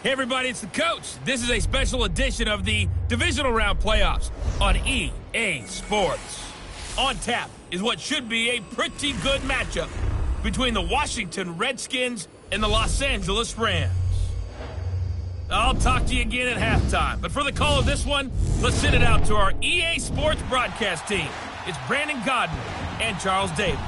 Hey everybody, it's the coach. This is a special edition of the Divisional Round Playoffs on EA Sports. On tap is what should be a pretty good matchup between the Washington Redskins and the Los Angeles Rams. I'll talk to you again at halftime, but for the call of this one, let's send it out to our EA Sports broadcast team. It's Brandon Godden and Charles Davis.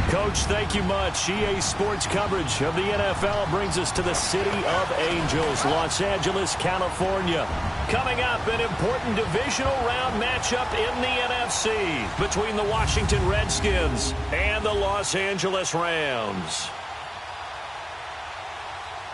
Coach, thank you much. EA Sports coverage of the NFL brings us to the City of Angels, Los Angeles, California. Coming up, an important divisional round matchup in the NFC between the Washington Redskins and the Los Angeles Rams.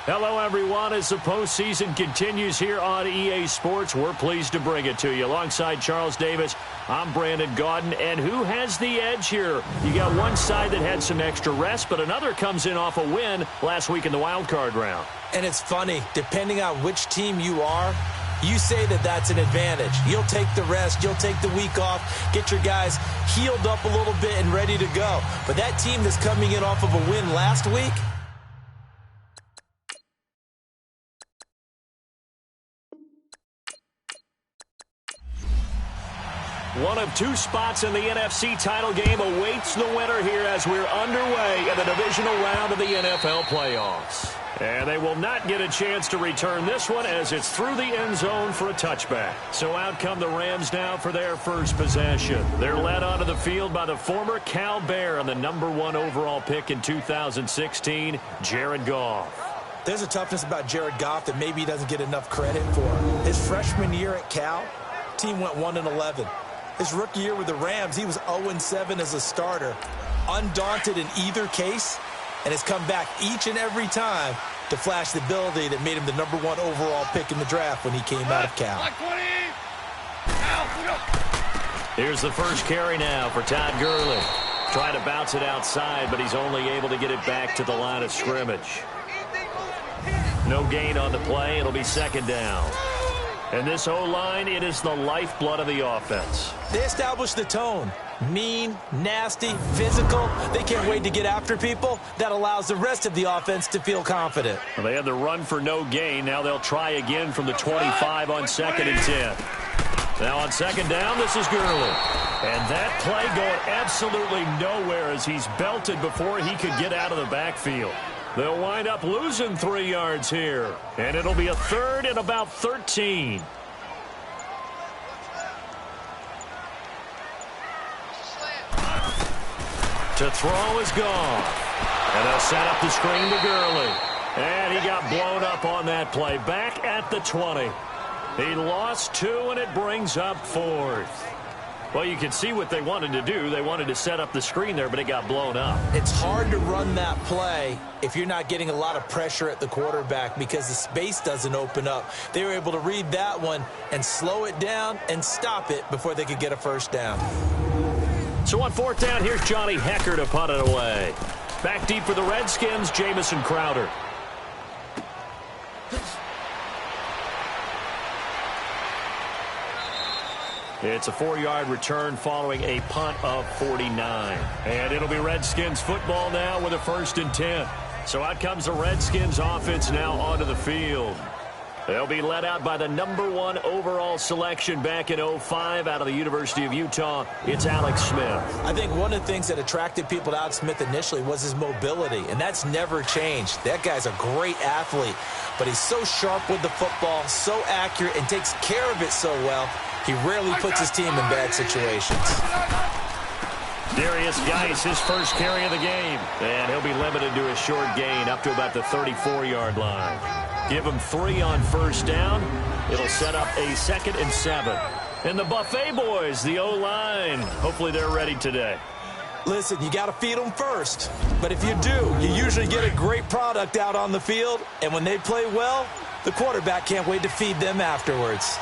Hello, everyone. As the postseason continues here on EA Sports, we're pleased to bring it to you. Alongside Charles Davis, I'm Brandon Gaudin. And who has the edge here? You got one side that had some extra rest, but another comes in off a win last week in the wild card round. And it's funny, depending on which team you are, you say that that's an advantage. You'll take the rest, you'll take the week off, get your guys healed up a little bit and ready to go. But that team that's coming in off of a win last week, one of two spots in the NFC title game awaits the winner here as we're underway in the divisional round of the NFL playoffs. And they will not get a chance to return this one as it's through the end zone for a touchback. So out come the Rams now for their first possession. They're led onto the field by the former Cal Bear and the #1 overall pick in 2016, Jared Goff. there's a toughness about Jared Goff that maybe he doesn't get enough credit for. His freshman year at Cal, team went 1-11. His rookie year with the Rams, he was 0-7 as a starter, undaunted in either case, and has come back each and every time to flash the ability that made him the #1 overall pick in the draft when he came out of Cal. Here's the first carry now for Todd Gurley. Trying to bounce it outside, but he's only able to get it back to the line of scrimmage. No gain on the play. It'll be second down. And this O-line, it is the lifeblood of the offense. They established the tone. Mean, nasty, physical. They can't wait to get after people. That allows the rest of the offense to feel confident. Well, they had the run for no gain. Now they'll try again from the 25 on 2nd and 10. Now on second down, this is Gurley. And that play going absolutely nowhere as he's belted before he could get out of the backfield. They'll wind up losing 3 yards here. And it'll be a third and about 13. To throw is gone. And they'll set up the screen to Gurley. And he got blown up on that play. Back at the 20. He lost 2, and it brings up 4th. Well, you can see what they wanted to do. They wanted to set up the screen there, but it got blown up. It's hard to run that play if you're not getting a lot of pressure at the quarterback because the space doesn't open up. They were able to read that one and slow it down and stop it before they could get a first down. So on 4th down, here's Johnny Hecker to punt it away. Back deep for the Redskins, Jamison Crowder. It's a 4-yard return following a punt of 49. And it'll be Redskins football now with a 1st and 10. So out comes the Redskins offense now onto the field. They'll be led out by the #1 overall selection back in 05 out of the University of Utah. It's Alex Smith. I think one of the things that attracted people to Alex Smith initially was his mobility, and that's never changed. That guy's a great athlete, but he's so sharp with the football, so accurate, and takes care of it so well. He rarely puts his team in bad situations. Darius Geis, his first carry of the game. And he'll be limited to a short gain up to about the 34-yard line. Give him 3 on 1st down. It'll set up a 2nd and 7. And the Buffet boys, the O-line, hopefully they're ready today. Listen, you got to feed them first. But if you do, you usually get a great product out on the field. And when they play well, the quarterback can't wait to feed them afterwards.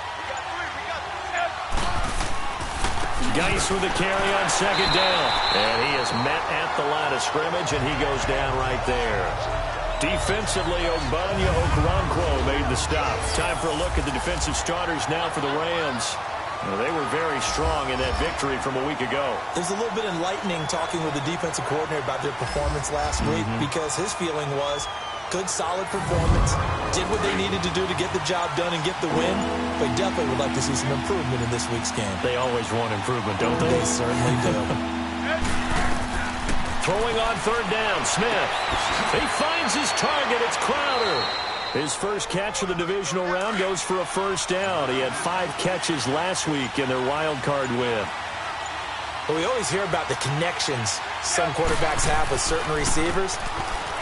Geis with the carry on 2nd down. And he is met at the line of scrimmage, and he goes down right there. Defensively, Ogbanya Okoronkwo made the stop. Time for a look at the defensive starters now for the Rams. Well, they were very strong in that victory from a week ago. It was a little bit enlightening talking with the defensive coordinator about their performance last week because his feeling was Good, solid performance. Did what they needed to do to get the job done and get the win. But definitely would like to see some improvement in this week's game. They always want improvement, don't they? They certainly do. Throwing on third down, Smith. He finds his target. It's Crowder. His first catch of the divisional round goes for a first down. He had 5 catches last week in their wild card win. But we always hear about the connections some quarterbacks have with certain receivers.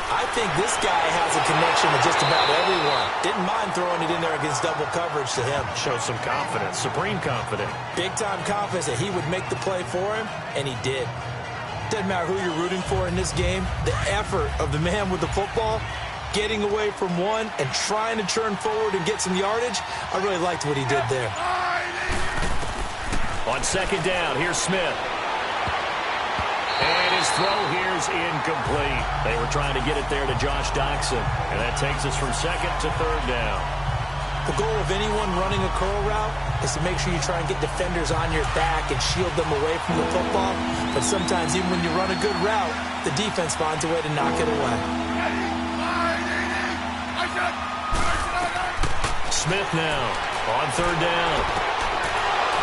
I think this guy has a connection with just about everyone. Didn't mind throwing it in there against double coverage to him. Shows some confidence, supreme confidence. Big-time confidence that he would make the play for him, and he did. Doesn't matter who you're rooting for in this game. The effort of the man with the football, getting away from one and trying to turn forward and get some yardage, I really liked what he did there. On second down, here's Smith. And his throw here's incomplete. They were trying to get it there to Josh Doxson. And that takes us from second to third down. The goal of anyone running a curl route is to make sure you try and get defenders on your back and shield them away from the football. But sometimes even when you run a good route, the defense finds a way to knock it away. Smith now on third down.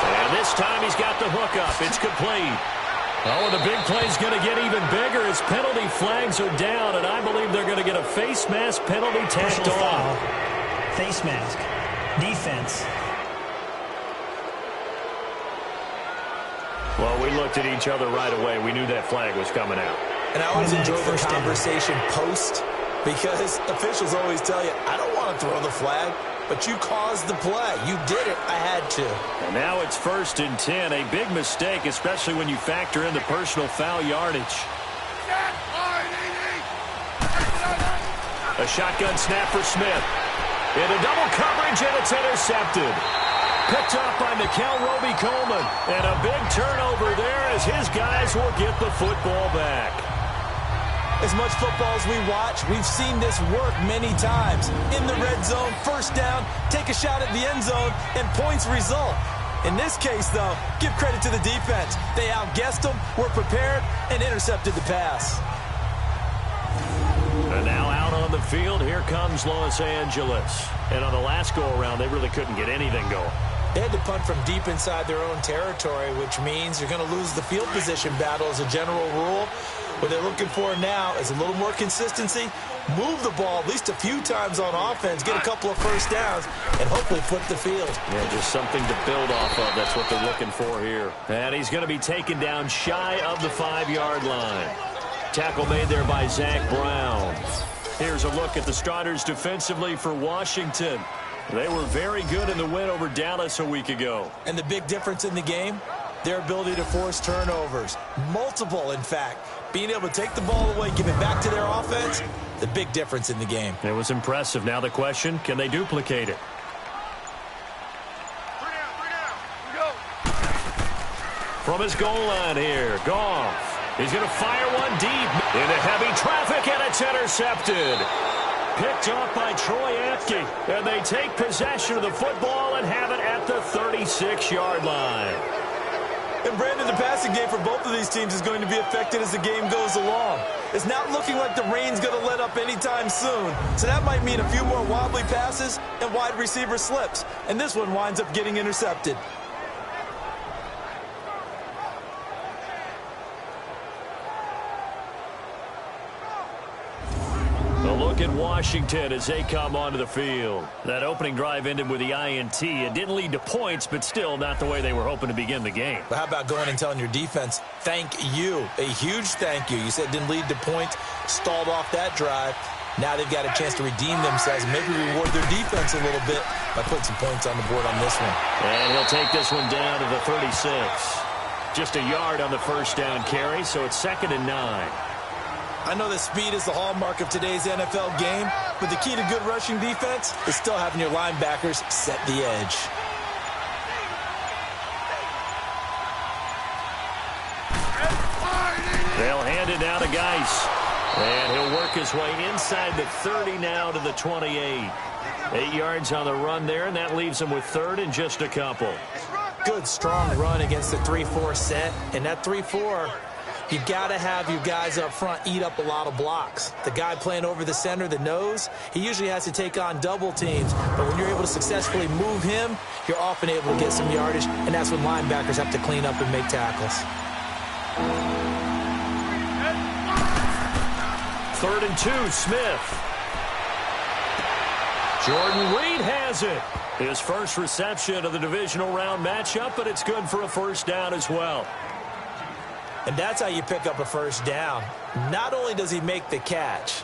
And this time he's got the hook up. It's complete. Oh, and the big play's going to get even bigger as penalty flags are down, and I believe they're going to get a face mask penalty tacked on. Face mask. Defense. Well, we looked at each other right away. We knew that flag was coming out. And I always enjoy the conversation post because officials always tell you, I don't want to throw the flag. But you caused the play. You did it. I had to. And now it's 1st and 10. A big mistake, especially when you factor in the personal foul yardage. A shotgun snap for Smith. Into double coverage, and it's intercepted. Picked up by Mikel Roby-Coleman. And a big turnover there as his guys will get the football back. As much football as we watch, we've seen this work many times. In the red zone, first down, take a shot at the end zone, and points result. In this case, though, give credit to the defense. They outguessed them, were prepared, and intercepted the pass. And now out on the field, here comes Los Angeles. And on the last go-around, they really couldn't get anything going. They had to punt from deep inside their own territory, which means you're going to lose the field position battle as a general rule. What they're looking for now is a little more consistency, move the ball at least a few times on offense, get a couple of first downs, and hopefully flip the field. Yeah, just something to build off of. That's what they're looking for here. And he's going to be taken down shy of the 5-yard line. Tackle made there by Zach Brown. Here's a look at the starters defensively for Washington. They were very good in the win over Dallas a week ago. And the big difference in the game, their ability to force turnovers. Multiple, in fact. Being able to take the ball away, give it back to their offense, the big difference in the game. It was impressive. Now the question, can they duplicate it? From his goal line here, Goff. He's going to fire one deep into heavy traffic, and it's intercepted. Picked off by Troy Apke, and they take possession of the football and have it at the 36-yard line. And Brandon, the passing game for both of these teams is going to be affected as the game goes along. It's not looking like the rain's going to let up anytime soon. So that might mean a few more wobbly passes and wide receiver slips. And this one winds up getting intercepted. A look at Washington as they come onto the field. That opening drive ended with the INT. It didn't lead to points, but still not the way they were hoping to begin the game. But how about going and telling your defense, thank you, a huge thank you. You said it didn't lead to points, stalled off that drive. Now they've got a chance to redeem themselves and maybe reward their defense a little bit by putting some points on the board on this one. And he'll take this one down to the 36. Just a yard on the first down carry, so it's 2nd and 9. I know that speed is the hallmark of today's NFL game, but the key to good rushing defense is still having your linebackers set the edge. They'll hand it now to Geis. And he'll work his way inside the 30 now to the 28. 8 yards on the run there, and that leaves him with 3rd and just a couple. Good, strong run against the 3-4 set, and that 3-4 You got to have your guys up front eat up a lot of blocks. The guy playing over the center, the nose, he usually has to take on double teams. But when you're able to successfully move him, you're often able to get some yardage, and that's when linebackers have to clean up and make tackles. 3rd and 2, Smith. Jordan Reed has it. His first reception of the divisional round matchup, but it's good for a first down as well. And that's how you pick up a first down. Not only does he make the catch,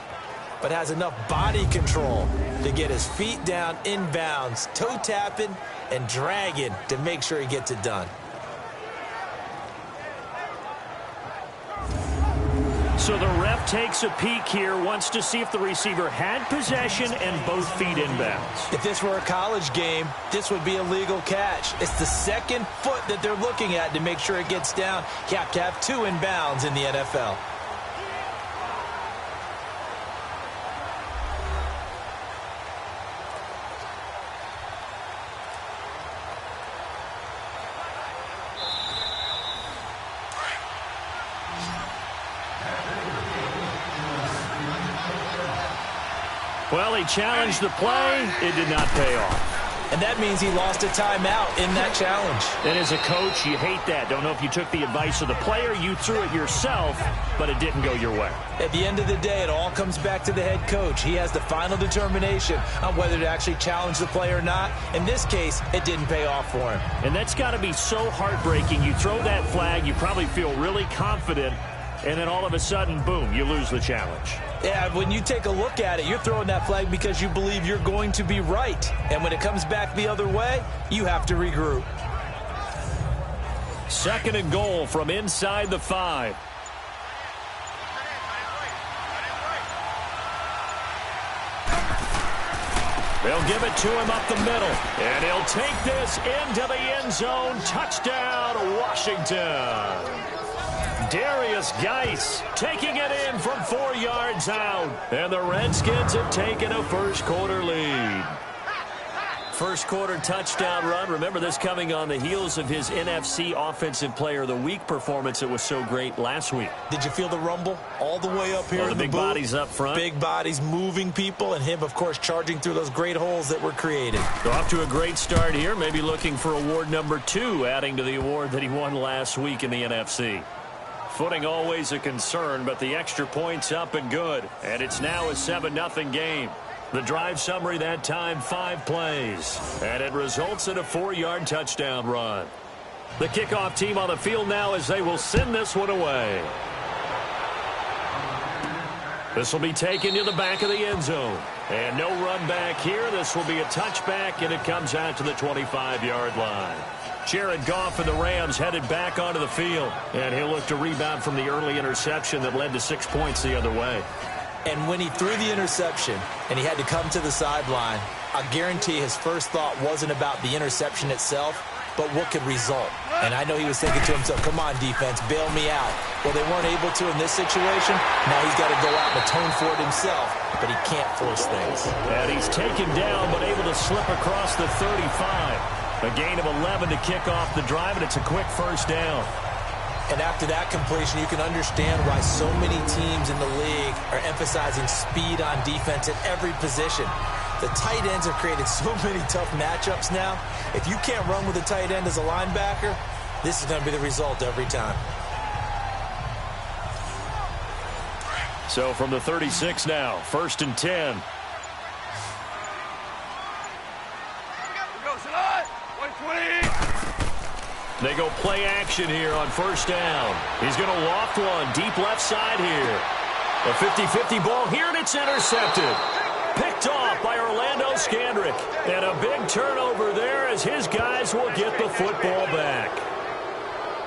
but has enough body control to get his feet down inbounds, toe tapping and dragging to make sure he gets it done. So the ref takes a peek here, wants to see if the receiver had possession and both feet inbounds. If this were a college game, this would be a legal catch. It's the second foot that they're looking at to make sure it gets down. You have to have 2 inbounds in the NFL. Well, he challenged the play. It did not pay off. And that means he lost a timeout in that challenge. And as a coach, you hate that. Don't know if you took the advice of the player, you threw it yourself, but it didn't go your way. At the end of the day, it all comes back to the head coach. He has the final determination on whether to actually challenge the play or not. In this case, it didn't pay off for him. And that's got to be so heartbreaking. You throw that flag, you probably feel really confident, and then all of a sudden, boom, you lose the challenge. Yeah, when you take a look at it, you're throwing that flag because you believe you're going to be right. And when it comes back the other way, you have to regroup. 2nd and goal from inside the 5. They'll give it to him up the middle. And he'll take this into the end zone. Touchdown, Washington. Darius Geis taking it in from 4 yards out. And the Redskins have taken a first-quarter lead. First-quarter touchdown run. Remember, this coming on the heels of his NFC Offensive Player of the Week performance that was so great last week. Did you feel the rumble all the way up here in the big booth? Bodies up front. Big bodies moving people, and him, of course, charging through those great holes that were created. So off to a great start here. Maybe looking for award number 2, adding to the award that he won last week in the NFC. Footing always a concern, but the extra point's up and good. And it's now a 7-0 game. The drive summary that time, 5 plays. And it results in a 4-yard touchdown run. The kickoff team on the field now as they will send this one away. This will be taken to the back of the end zone. And no run back here. This will be a touchback, and it comes out to the 25-yard line. Jared Goff and the Rams headed back onto the field. And he'll look to rebound from the early interception that led to 6 points the other way. And when he threw the interception and he had to come to the sideline, I guarantee his first thought wasn't about the interception itself, but what could result. And I know he was thinking to himself, come on, defense, bail me out. Well, they weren't able to in this situation. Now he's got to go out and atone for it himself, but he can't force things. And he's taken down, but able to slip across the 35. A gain of 11 to kick off the drive, and it's a quick first down. And after that completion, you can understand why so many teams in the league are emphasizing speed on defense at every position. The tight ends have created so many tough matchups now. If you can't run with a tight end as a linebacker, this is going to be the result every time. So from the 36 now, 1st and 10. They go play action here on 1st down. He's going to loft one deep left side here. A 50-50 ball here, and it's intercepted. Picked off by Orlando Scandrick. And a big turnover there as his guys will get the football back.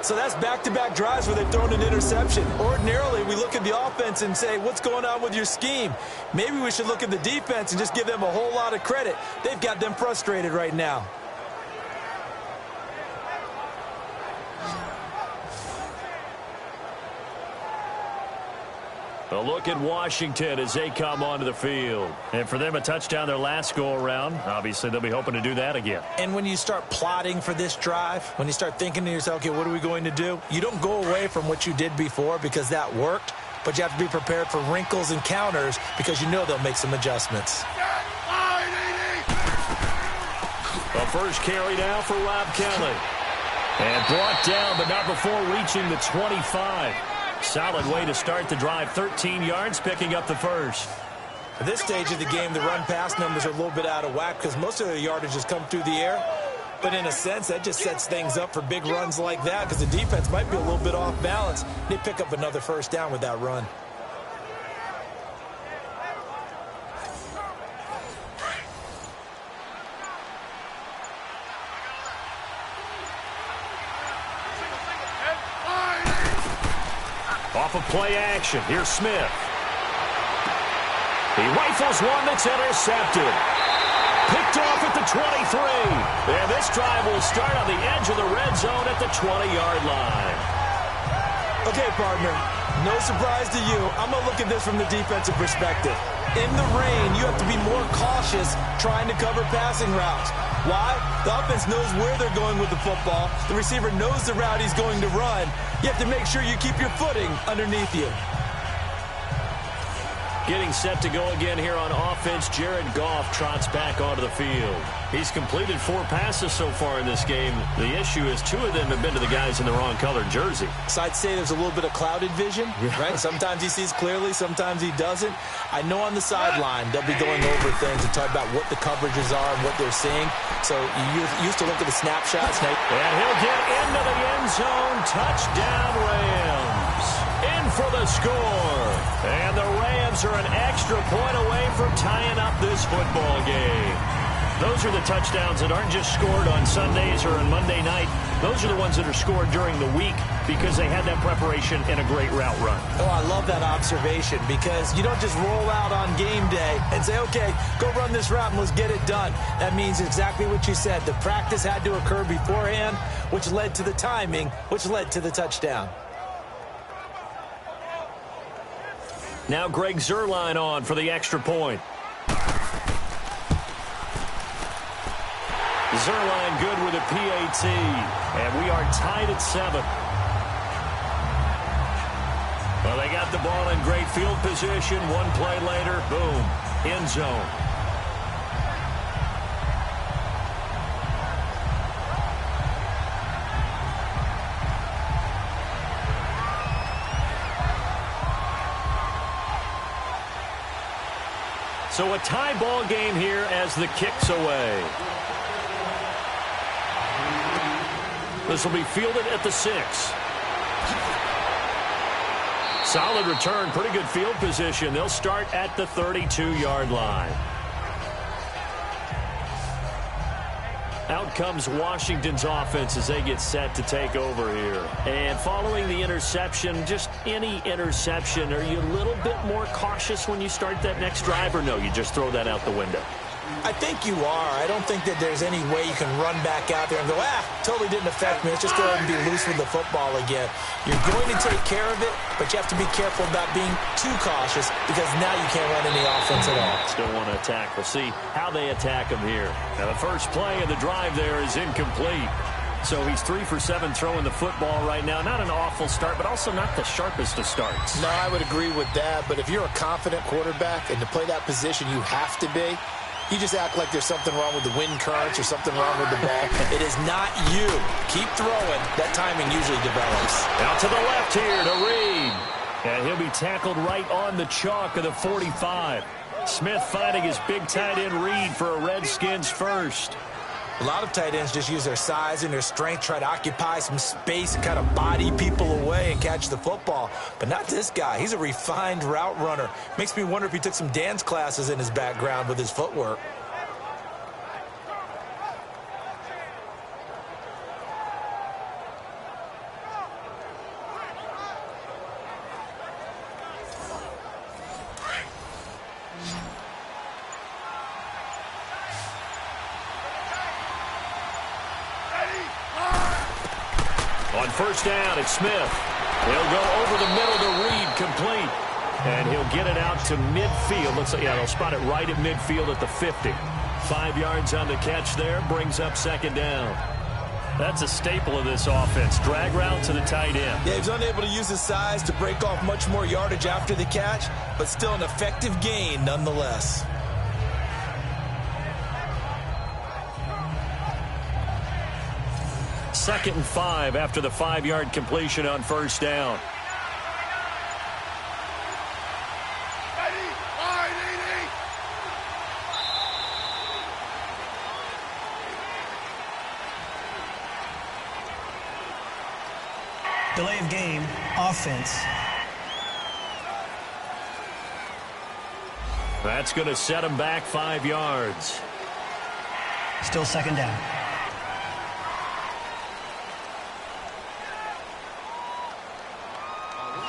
So that's back-to-back drives where they've thrown an interception. Ordinarily, we look at the offense and say, what's going on with your scheme? Maybe we should look at the defense and just give them a whole lot of credit. They've got them frustrated right now. A look at Washington as they come onto the field. And for them, a touchdown their last go-around. Obviously, they'll be hoping to do that again. And when you start plotting for this drive, when you start thinking to yourself, okay, what are we going to do? You don't go away from what you did before because that worked, but you have to be prepared for wrinkles and counters because you know they'll make some adjustments. A first carry now for Rob Kelly. And brought down, but not before reaching the 25. Solid way to start the drive. 13 yards, picking up the first. At this stage of the game, the run-pass numbers are a little bit out of whack because most of their yardage has come through the air. But in a sense, that just sets things up for big runs like that because the defense might be a little bit off balance. They pick up another first down with that run. Off of play action, here's Smith. He rifles one that's intercepted. Picked off at the 23. And this drive will start on the edge of the red zone at the 20-yard line. Okay, partner, no surprise to you. I'm going to look at this from the defensive perspective. In the rain, you have to be more cautious trying to cover passing routes. Why? The offense knows where they're going with the football. The receiver knows the route he's going to run. You have to make sure you keep your footing underneath you. Getting set to go again here on offense, Jared Goff trots back onto the field. He's completed 4 passes so far in this game. The issue is 2 of them have been to the guys in the wrong colored jersey. So I'd say there's a little bit of clouded vision, right? Sometimes he sees clearly, sometimes he doesn't. I know on the sideline they'll be going over things and talk about what the coverages are and what they're seeing. So you used to look at the snapshots. And he'll get into the end zone. Touchdown, Rams. In for the score. And the Rams are an extra point away from tying up this football game. Those are the touchdowns that aren't just scored on Sundays or on Monday night. Those are the ones that are scored during the week because they had that preparation and a great route run. Oh, I love that observation because you don't just roll out on game day and say, okay, go run this route and let's get it done. That means exactly what you said. The practice had to occur beforehand, which led to the timing, which led to the touchdown. Now Greg Zuerlein on for the extra point. Zuerlein good with a PAT. And we are tied at 7. Well, they got the ball in great field position. One play later, boom, end zone. So a tie ball game here as the kick's away. This will be fielded at the 6. Solid return, pretty good field position. They'll start at the 32-yard line. Out comes Washington's offense as they get set to take over here. And following the interception, just any interception, are you a little bit more cautious when you start that next drive, or no, you just throw that out the window? I think you are. I don't think that there's any way you can run back out there and go, totally didn't affect me. Let's just go ahead and be loose with the football again. You're going to take care of it, but you have to be careful about being too cautious because now you can't run any offense at all. Still want to attack. We'll see how they attack him here. Now the first play of the drive there is incomplete. So he's 3 for 7 throwing the football right now. Not an awful start, but also not the sharpest of starts. No, I would agree with that. But if you're a confident quarterback and to play that position, you have to be. You just act like there's something wrong with the wind currents or something wrong with the ball. It is not you. Keep throwing. That timing usually develops. Out to the left here to Reed. And he'll be tackled right on the chalk of the 45. Smith finding his big tight end Reed for a Redskins first. A lot of tight ends just use their size and their strength, try to occupy some space and kind of body people away and catch the football. But not this guy. He's a refined route runner. Makes me wonder if he took some dance classes in his background with his footwork. On first down, it's Smith. He'll go over the middle to Reed, complete. And he'll get it out to midfield. Looks like, yeah, they'll spot it right at midfield at the 50. 5 yards on the catch there, brings up second down. That's a staple of this offense. Drag route to the tight end. Yeah, he was unable to use his size to break off much more yardage after the catch, but still an effective gain nonetheless. Second and 5 after the 5-yard completion on first down. Delay of game, offense. That's going to set him back 5 yards. Still second down.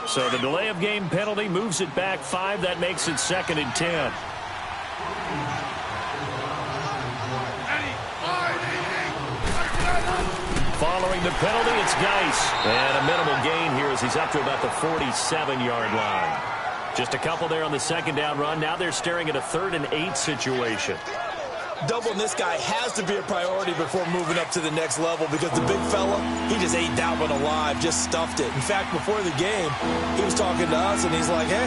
So the delay of game penalty moves it back 5. That makes it second and 10. Following the penalty, it's Geis. And a minimal gain here as he's up to about the 47-yard line. Just a couple there on the second down run. Now they're staring at a 3rd and 8 situation. Doubling this guy has to be a priority before moving up to the next level because the big fella, he just ate that one alive, just stuffed it. In fact, before the game, he was talking to us, and he's like, hey,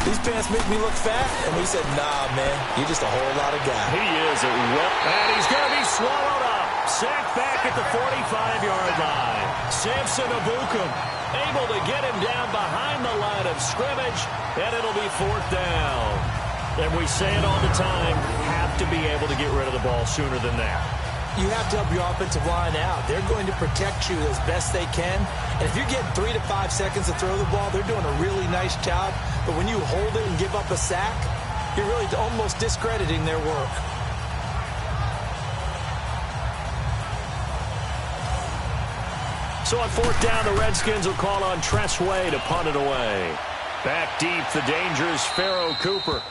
these pants make me look fat? And we said, nah, man, you're just a whole lot of guy. He is a rep, and he's going to be swallowed up. Sacked back at the 45-yard line. Samson Abukum able to get him down behind the line of scrimmage, and it'll be 4th down. And we say it all the time, have to be able to get rid of the ball sooner than that. You have to help your offensive line out. They're going to protect you as best they can. And if you're getting 3 to 5 seconds to throw the ball, they're doing a really nice job. But when you hold it and give up a sack, you're really almost discrediting their work. So on 4th down, the Redskins will call on Tress Way to punt it away. Back deep, the dangerous Pharaoh Cooper.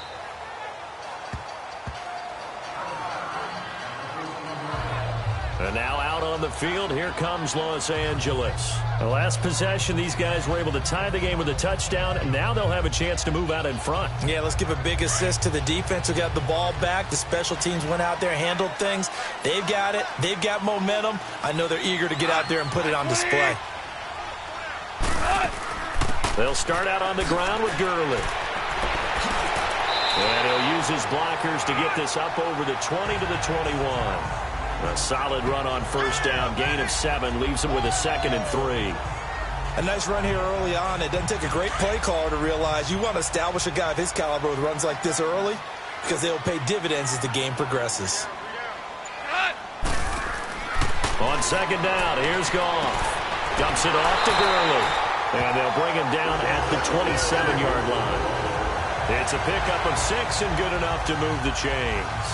And now out on the field, here comes Los Angeles. The last possession, these guys were able to tie the game with a touchdown, and now they'll have a chance to move out in front. Yeah, let's give a big assist to the defense who got the ball back. The special teams went out there, handled things. They've got it. They've got momentum. I know they're eager to get out there and put it on display. They'll start out on the ground with Gurley. And he'll use his blockers to get this up over the 20 to the 21. A solid run on first down. Gain of 7 leaves him with a 2nd and 3. A nice run here early on. It doesn't take a great play caller to realize you want to establish a guy of his caliber with runs like this early because they'll pay dividends as the game progresses. On second down, here's Goff. Dumps it off to Gurley. And they'll bring him down at the 27-yard line. It's a pickup of 6 and good enough to move the chains.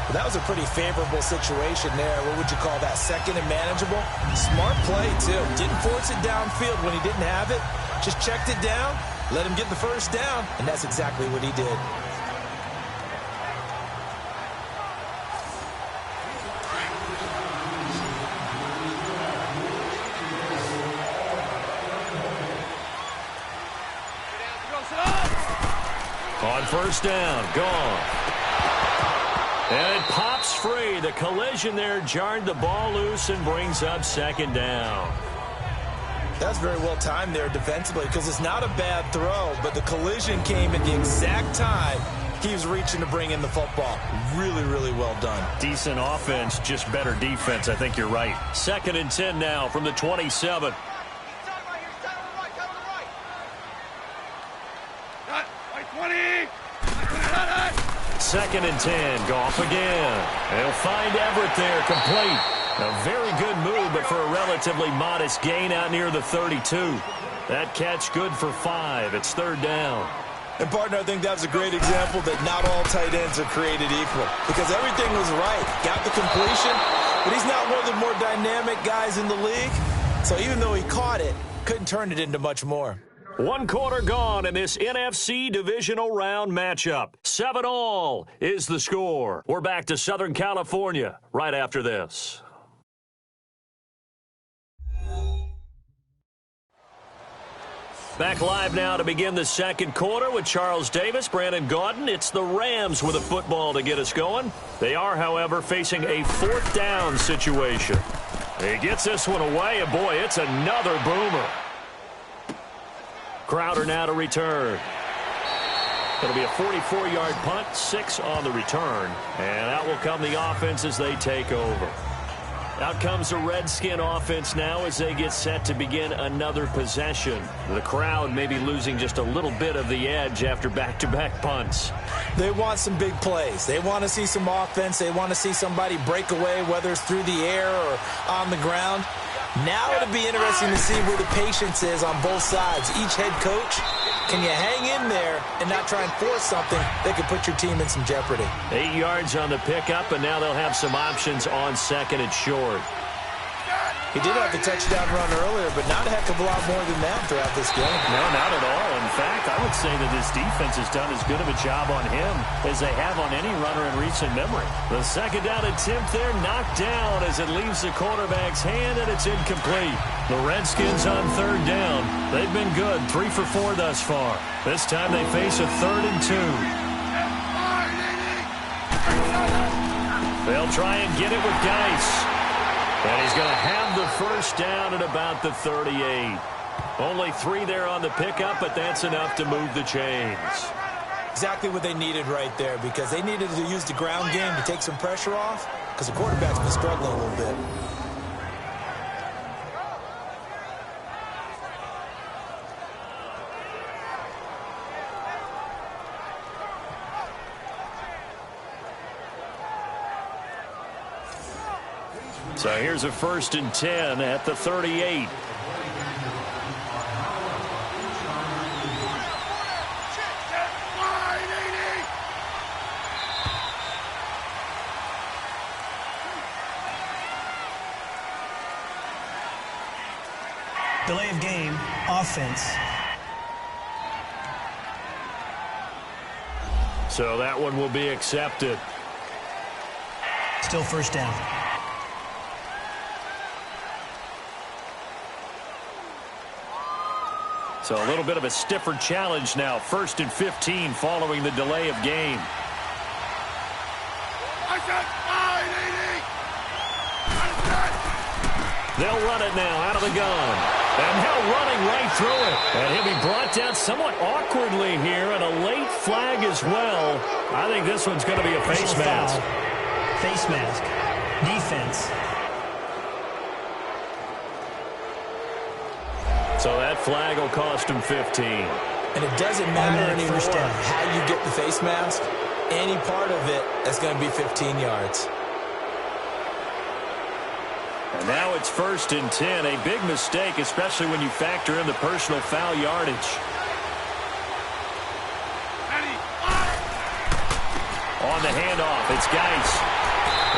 Well, that was a pretty favorable situation there. What would you call that? 2nd and manageable? Smart play, too. Didn't force it downfield when he didn't have it. Just checked it down, let him get the first down, and that's exactly what he did. On first down, Goff. And it pops free. The collision there jarred the ball loose and brings up second down. That's very well timed there defensively because it's not a bad throw, but the collision came at the exact time he was reaching to bring in the football. Really, really well done. Decent offense, just better defense. I think you're right. 2nd and 10 now from the 27. Second and 10, Goff again. They'll find Everett there, complete. A very good move, but for a relatively modest gain out near the 32. That catch good for 5. It's 3rd down. And, partner, I think that was a great example that not all tight ends are created equal because everything was right. Got the completion, but he's not one of the more dynamic guys in the league. So even though he caught it, couldn't turn it into much more. 1 quarter gone in this NFC Divisional Round matchup. 7-all is the score. We're back to Southern California right after this. Back live now to begin the second quarter with Charles Davis, Brandon Gaudin. It's the Rams with a football to get us going. They are, however, facing a fourth down situation. He gets this one away, and boy, it's another boomer. Crowder now to return. It'll be a 44-yard punt, 6 on the return. And out will come the offense as they take over. Out comes the Redskin offense now as they get set to begin another possession. The crowd may be losing just a little bit of the edge after back-to-back punts. They want some big plays. They want to see some offense. They want to see somebody break away, whether it's through the air or on the ground. Now it'll be interesting to see where the patience is on both sides. Each head coach, can you hang in there and not try and force something that could put your team in some jeopardy? 8 yards on the pickup, and now they'll have some options on second and short. He did have the touchdown run earlier, but not a heck of a lot more than that throughout this game. No, not at all. In fact, I would say that this defense has done as good of a job on him as they have on any runner in recent memory. The second down attempt there knocked down as it leaves the quarterback's hand, and it's incomplete. The Redskins on third down. They've been good, 3 for 4 thus far. This time they face a 3rd and 2. They'll try and get it with Geis. And he's going to have the first down at about the 38. Only 3 there on the pickup, but that's enough to move the chains. Exactly what they needed right there, because they needed to use the ground game to take some pressure off, because the quarterback's been struggling a little bit. So here's a 1st and 10 at the 38. Delay of game, offense. So that one will be accepted. Still first down. So a little bit of a stiffer challenge now. 1st and 15 following the delay of game. They'll run it now out of the gun. And now running right through it. And he'll be brought down somewhat awkwardly here, and a late flag as well. I think this one's going to be a face mask. Face mask. Defense. So that flag will cost him 15. And it doesn't matter anymore how you get the face mask. Any part of it is going to be 15 yards. And now it's 1st and 10. A big mistake, especially when you factor in the personal foul yardage. On the handoff, it's Geis.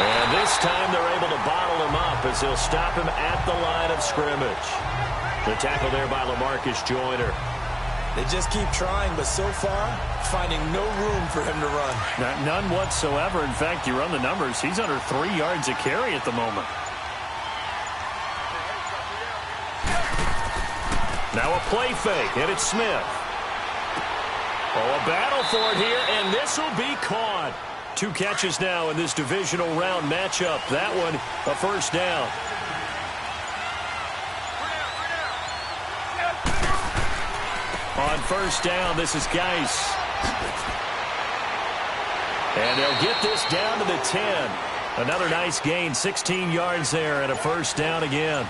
And this time they're able to bottle him up as they'll stop him at the line of scrimmage. The tackle there by LaMarcus Joyner. They just keep trying, but so far, finding no room for him to run. None whatsoever. In fact, you run the numbers, he's under 3 yards a carry at the moment. Now a play fake, and it's Smith. Oh, a battle for it here, and this will be caught. 2 catches now in this divisional round matchup. That one, a first down. On first down, this is Geis. And they'll get this down to the 10. Another nice gain, 16 yards there, and a first down again.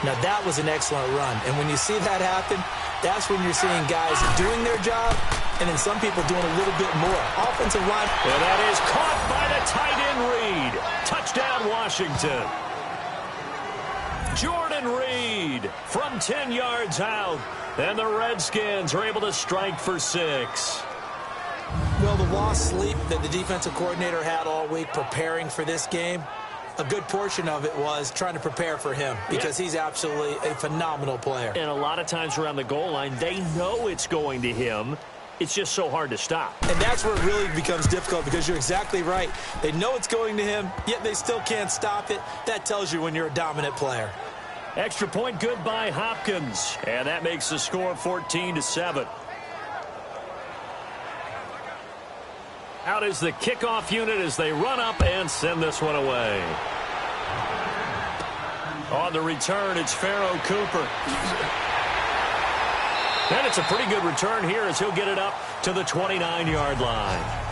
Now, that was an excellent run. And when you see that happen, that's when you're seeing guys doing their job and then some people doing a little bit more. Offensive line. And that is caught by the tight end Reed. Touchdown, Washington. Jordan Reed from 10 yards out. And the Redskins are able to strike for 6. Well, the lost sleep that the defensive coordinator had all week preparing for this game, a good portion of it was trying to prepare for him because he's absolutely a phenomenal player. And a lot of times around the goal line, they know it's going to him. It's just so hard to stop. And that's where it really becomes difficult because you're exactly right. They know it's going to him, yet they still can't stop it. That tells you when you're a dominant player. Extra point good by Hopkins. And that makes the score 14-7. Out is the kickoff unit as they run up and send this one away. On the return, it's Pharaoh Cooper. And it's a pretty good return here as he'll get it up to the 29-yard line.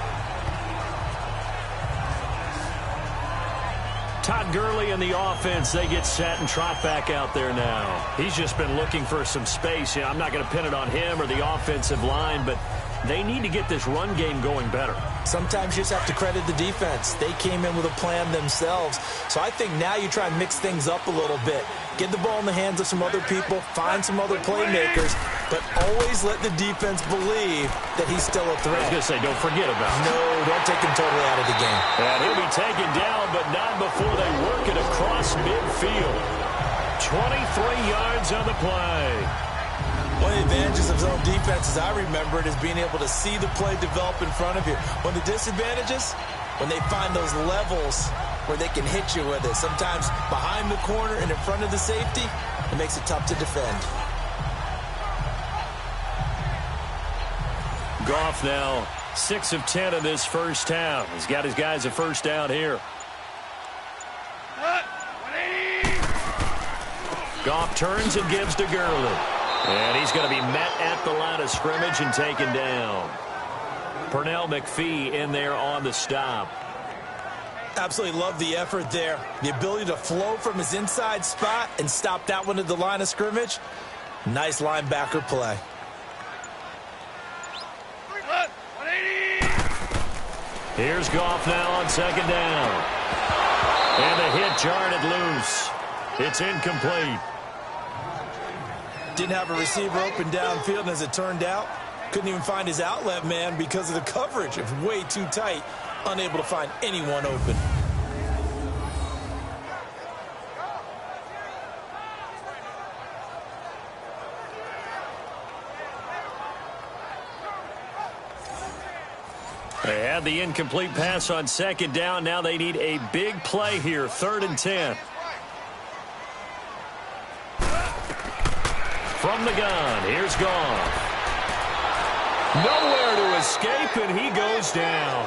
Todd Gurley and the offense, they get set and trot back out there now. He's just been looking for some space. Yeah, I'm not going to pin it on him or the offensive line, but they need to get this run game going better. Sometimes you just have to credit the defense. They came in with a plan themselves. So I think now you try and mix things up a little bit. Get the ball in the hands of some other people, find some other playmakers, but always let the defense believe that he's still a threat. I was going to say, don't forget about him. No, don't take him totally out of the game. And he'll be taken down, but not before they work it across midfield. 23 yards on the play. One of the advantages of zone defense, as I remember it, is being able to see the play develop in front of you. One of the disadvantages, when they find those levels where they can hit you with it. Sometimes behind the corner and in front of the safety, it makes it tough to defend. Goff now 6 of 10 in this first half. He's got his guys a first down here. Goff turns and gives to Gurley. And he's going to be met at the line of scrimmage and taken down. Pernell McPhee in there on the stop. Absolutely love the effort there. The ability to flow from his inside spot and stop that one at the line of scrimmage. Nice linebacker play. Here's Goff now on second down. And the hit jarred it loose. It's incomplete. Didn't have a receiver open downfield, and as it turned out, couldn't even find his outlet man because of the coverage. It was way too tight. Unable to find anyone open. They had the incomplete pass on second down. Now they need a big play here, 3rd and 10. From the gun, here's Goff. Nowhere to escape, and he goes down.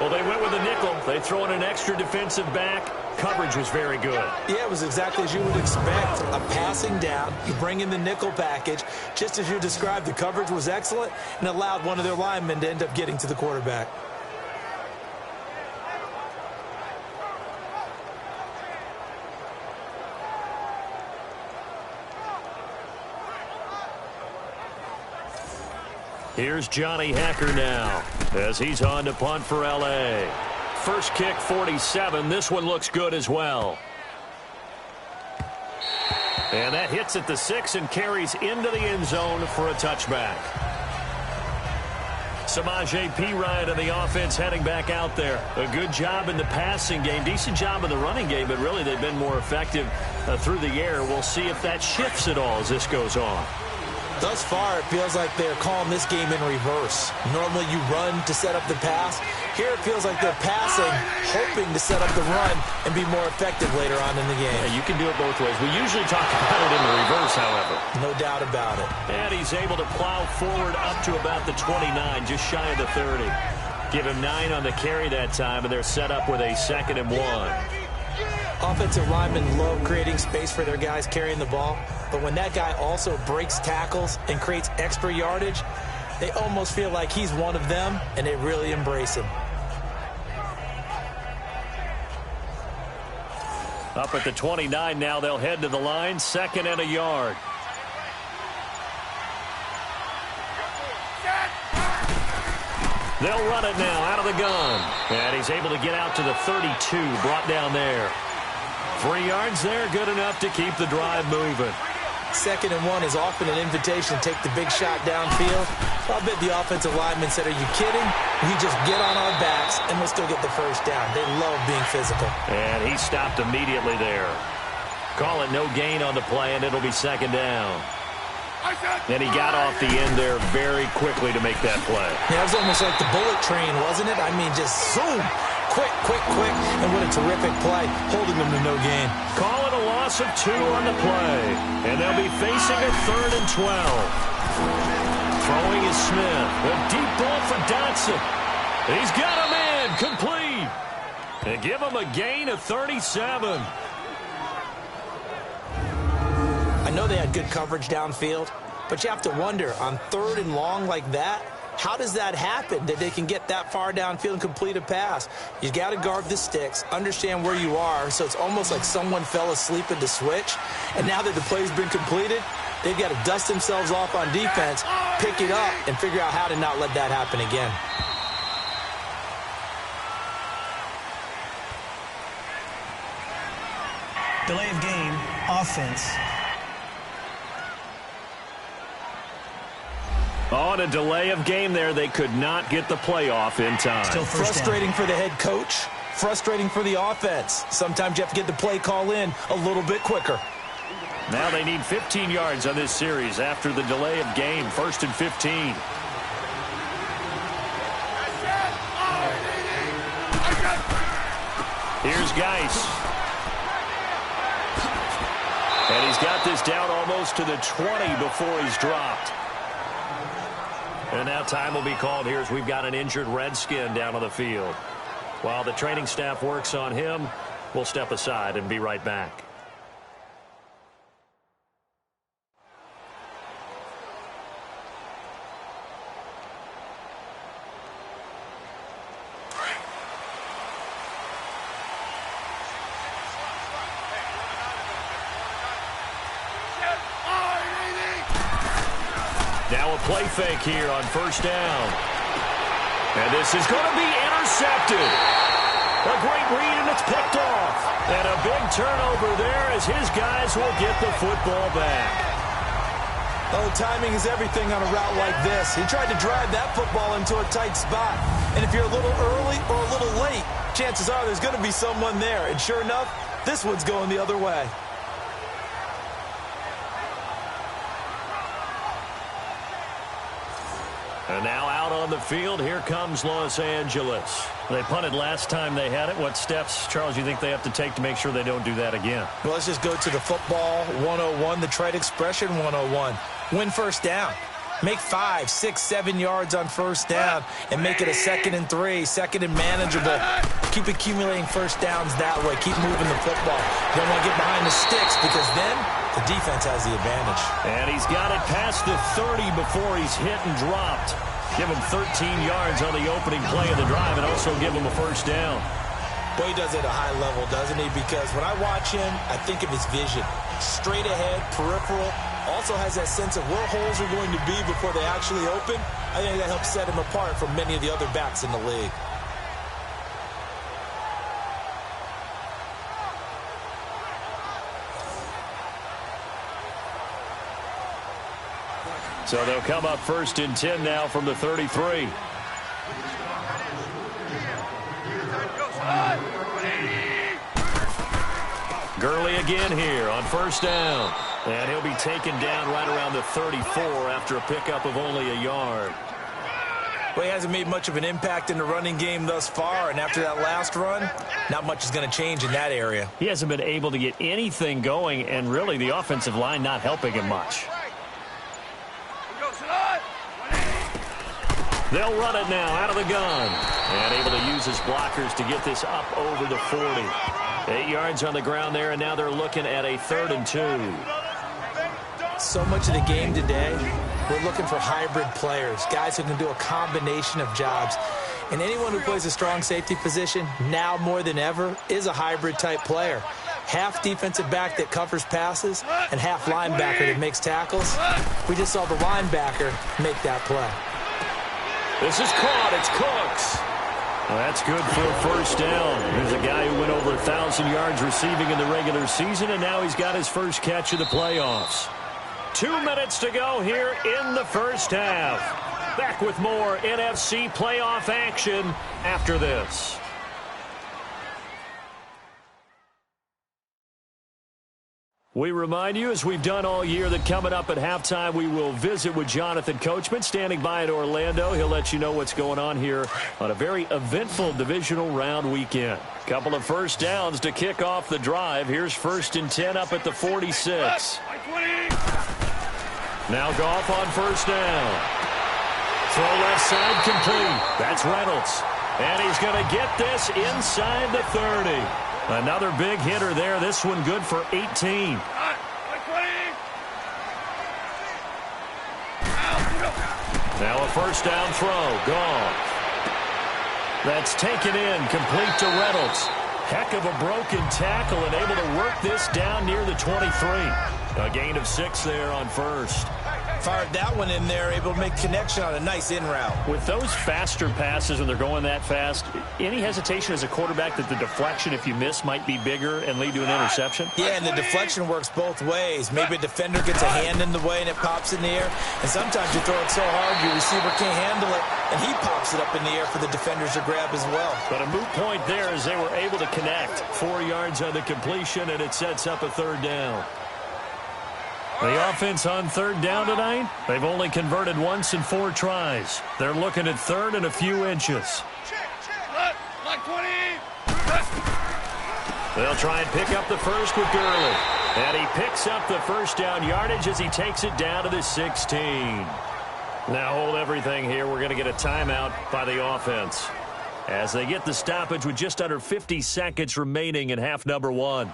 Well, they went with a nickel. They throw in an extra defensive back. Coverage was very good. Yeah, it was exactly as you would expect. A passing down. You bring in the nickel package. Just as you described, the coverage was excellent and allowed one of their linemen to end up getting to the quarterback. Here's Johnny Hacker now as he's on to punt for L.A. First kick, 47. This one looks good as well. And that hits at the 6 and carries into the end zone for a touchback. Samaje Perine and the offense heading back out there. A good job in the passing game. Decent job in the running game, but really they've been more effective through the air. We'll see if that shifts at all as this goes on. Thus far, it feels like they're calling this game in reverse. Normally you run to set up the pass. Here it feels like they're passing, hoping to set up the run and be more effective later on in the game. Yeah, you can do it both ways. We usually talk about it in the reverse, however. No doubt about it. And he's able to plow forward up to about the 29, just shy of the 30. Give him 9 on the carry that time, and they're set up with a 2nd and 1. Offensive linemen love creating space for their guys carrying the ball, but when that guy also breaks tackles and creates extra yardage, they almost feel like he's one of them, and they really embrace him. Up at the 29 now, they'll head to the line, 2nd and a yard. They'll run it now out of the gun. And he's able to get out to the 32, brought down there. 3 yards there, good enough to keep the drive moving. 2nd and 1 is often an invitation to take the big shot downfield. I bet the offensive lineman said, are you kidding? We just get on our backs and we'll still get the first down. They love being physical. And he stopped immediately there. Call it no gain on the play, and it'll be 2nd down. And he got off the end there very quickly to make that play. Yeah, it was almost like the bullet train, wasn't it? I mean, just zoom, quick, and what a terrific play, holding them to no gain. Call it a loss of 2 on the play, and they'll be facing a 3rd and 12. Throwing is Smith. A deep ball for Dotson. He's got a man complete. And give him a gain of 37. I know they had good coverage downfield, but you have to wonder, on 3rd and long like that, how does that happen, that they can get that far downfield and complete a pass? You got to guard the sticks, understand where you are, so it's almost like someone fell asleep at the switch, and now that the play's been completed, they've got to dust themselves off on defense, pick it up, and figure out how to not let that happen again. Delay of game, offense. On a delay of game there, they could not get the playoff in time. Still frustrating for the head coach, frustrating for the offense. Sometimes you have to get the play call in a little bit quicker. Now they need 15 yards on this series after the delay of game. 1st and 15. Here's Geis. And he's got this down almost to the 20 before he's dropped. And now time will be called here as we've got an injured Redskin down on the field. While the training staff works on him, we'll step aside and be right back. Now a play fake here on 1st down. And this is going to be intercepted. A great read, and it's picked off. And a big turnover there as his guys will get the football back. Oh, timing is everything on a route like this. He tried to drive that football into a tight spot. And if you're a little early or a little late, chances are there's going to be someone there. And sure enough, this one's going the other way. And now out on the field, here comes Los Angeles. They punted last time they had it. What steps, Charles, you think they have to take to make sure they don't do that again? Well, let's just go to the football 101, the trite expression 101. Win 1st down. Make 5, 6, 7 yards on 1st down and make it a 2nd and 3, 2nd and manageable. Keep accumulating 1st downs that way. Keep moving the football. You don't want to get behind the sticks because then the defense has the advantage. And he's got it past the 30 before he's hit and dropped. Give him 13 yards on the opening play of the drive and also give him a 1st down. Boy, he does it at a high level, doesn't he? Because when I watch him, I think of his vision. Straight ahead, peripheral. Also has that sense of where holes are going to be before they actually open. I think that helps set him apart from many of the other backs in the league. So they'll come up 1st and 10 now from the 33. Gurley again here on 1st down. And he'll be taken down right around the 34 after a pickup of only a yard. Well, he hasn't made much of an impact in the running game thus far, and after that last run, not much is going to change in that area. He hasn't been able to get anything going, and really the offensive line not helping him much. They'll run it now out of the gun. And able to use his blockers to get this up over the 40. 8 yards on the ground there, and now they're looking at a 3rd and 2. So much of the game today, we're looking for hybrid players, guys who can do a combination of jobs. And anyone who plays a strong safety position, now more than ever, is a hybrid type player. Half defensive back that covers passes and half linebacker that makes tackles. We just saw the linebacker make that play. This is caught. It's Cooks. Well, that's good for a 1st down. There's a guy who went over 1,000 yards receiving in the regular season, and now he's got his first catch of the playoffs. 2 minutes to go here in the 1st half. Back with more NFC playoff action after this. We remind you, as we've done all year, that coming up at halftime, we will visit with Jonathan Coachman, standing by at Orlando. He'll let you know what's going on here on a very eventful divisional round weekend. Couple of first downs to kick off the drive. Here's 1st and 10 up at the 46. Now Goff on first down. Throw left side complete. That's Reynolds. And he's going to get this inside the 30. Another big hitter there. This one good for 18. Now a first down throw. Gone. That's taken in. Complete to Reynolds. Heck of a broken tackle and able to work this down near the 23. A gain of 6 there on first. Fired that one in there, able to make connection on a nice in route. With those faster passes when they're going that fast, any hesitation as a quarterback that the deflection, if you miss, might be bigger and lead to an interception? Yeah, and the deflection works both ways. Maybe a defender gets a hand in the way and it pops in the air. And sometimes you throw it so hard your receiver can't handle it, and he pops it up in the air for the defenders to grab as well. But a moot point there as they were able to connect. 4 yards on the completion, and it sets up a third down. The offense on third down tonight, they've only converted once in 4 tries. They're looking at third and a few inches. They'll try and pick up the first with Gurley. And he picks up the first down yardage as he takes it down to the 16. Now hold everything here. We're going to get a timeout by the offense as they get the stoppage with just under 50 seconds remaining in half number 1.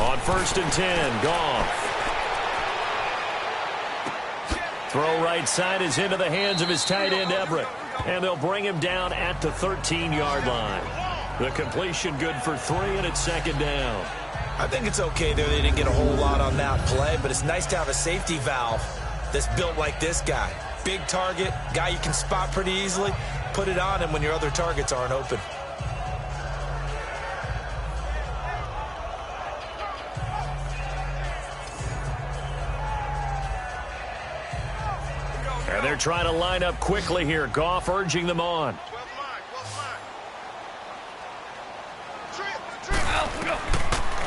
On 1st and 10, Goff. Throw right side is into the hands of his tight end, Everett. And they'll bring him down at the 13-yard line. The completion good for 3, and it's 2nd down. I think it's okay there. They didn't get a whole lot on that play, but it's nice to have a safety valve that's built like this guy. Big target, guy you can spot pretty easily. Put it on him when your other targets aren't open. And they're trying to line up quickly here. Goff urging them on.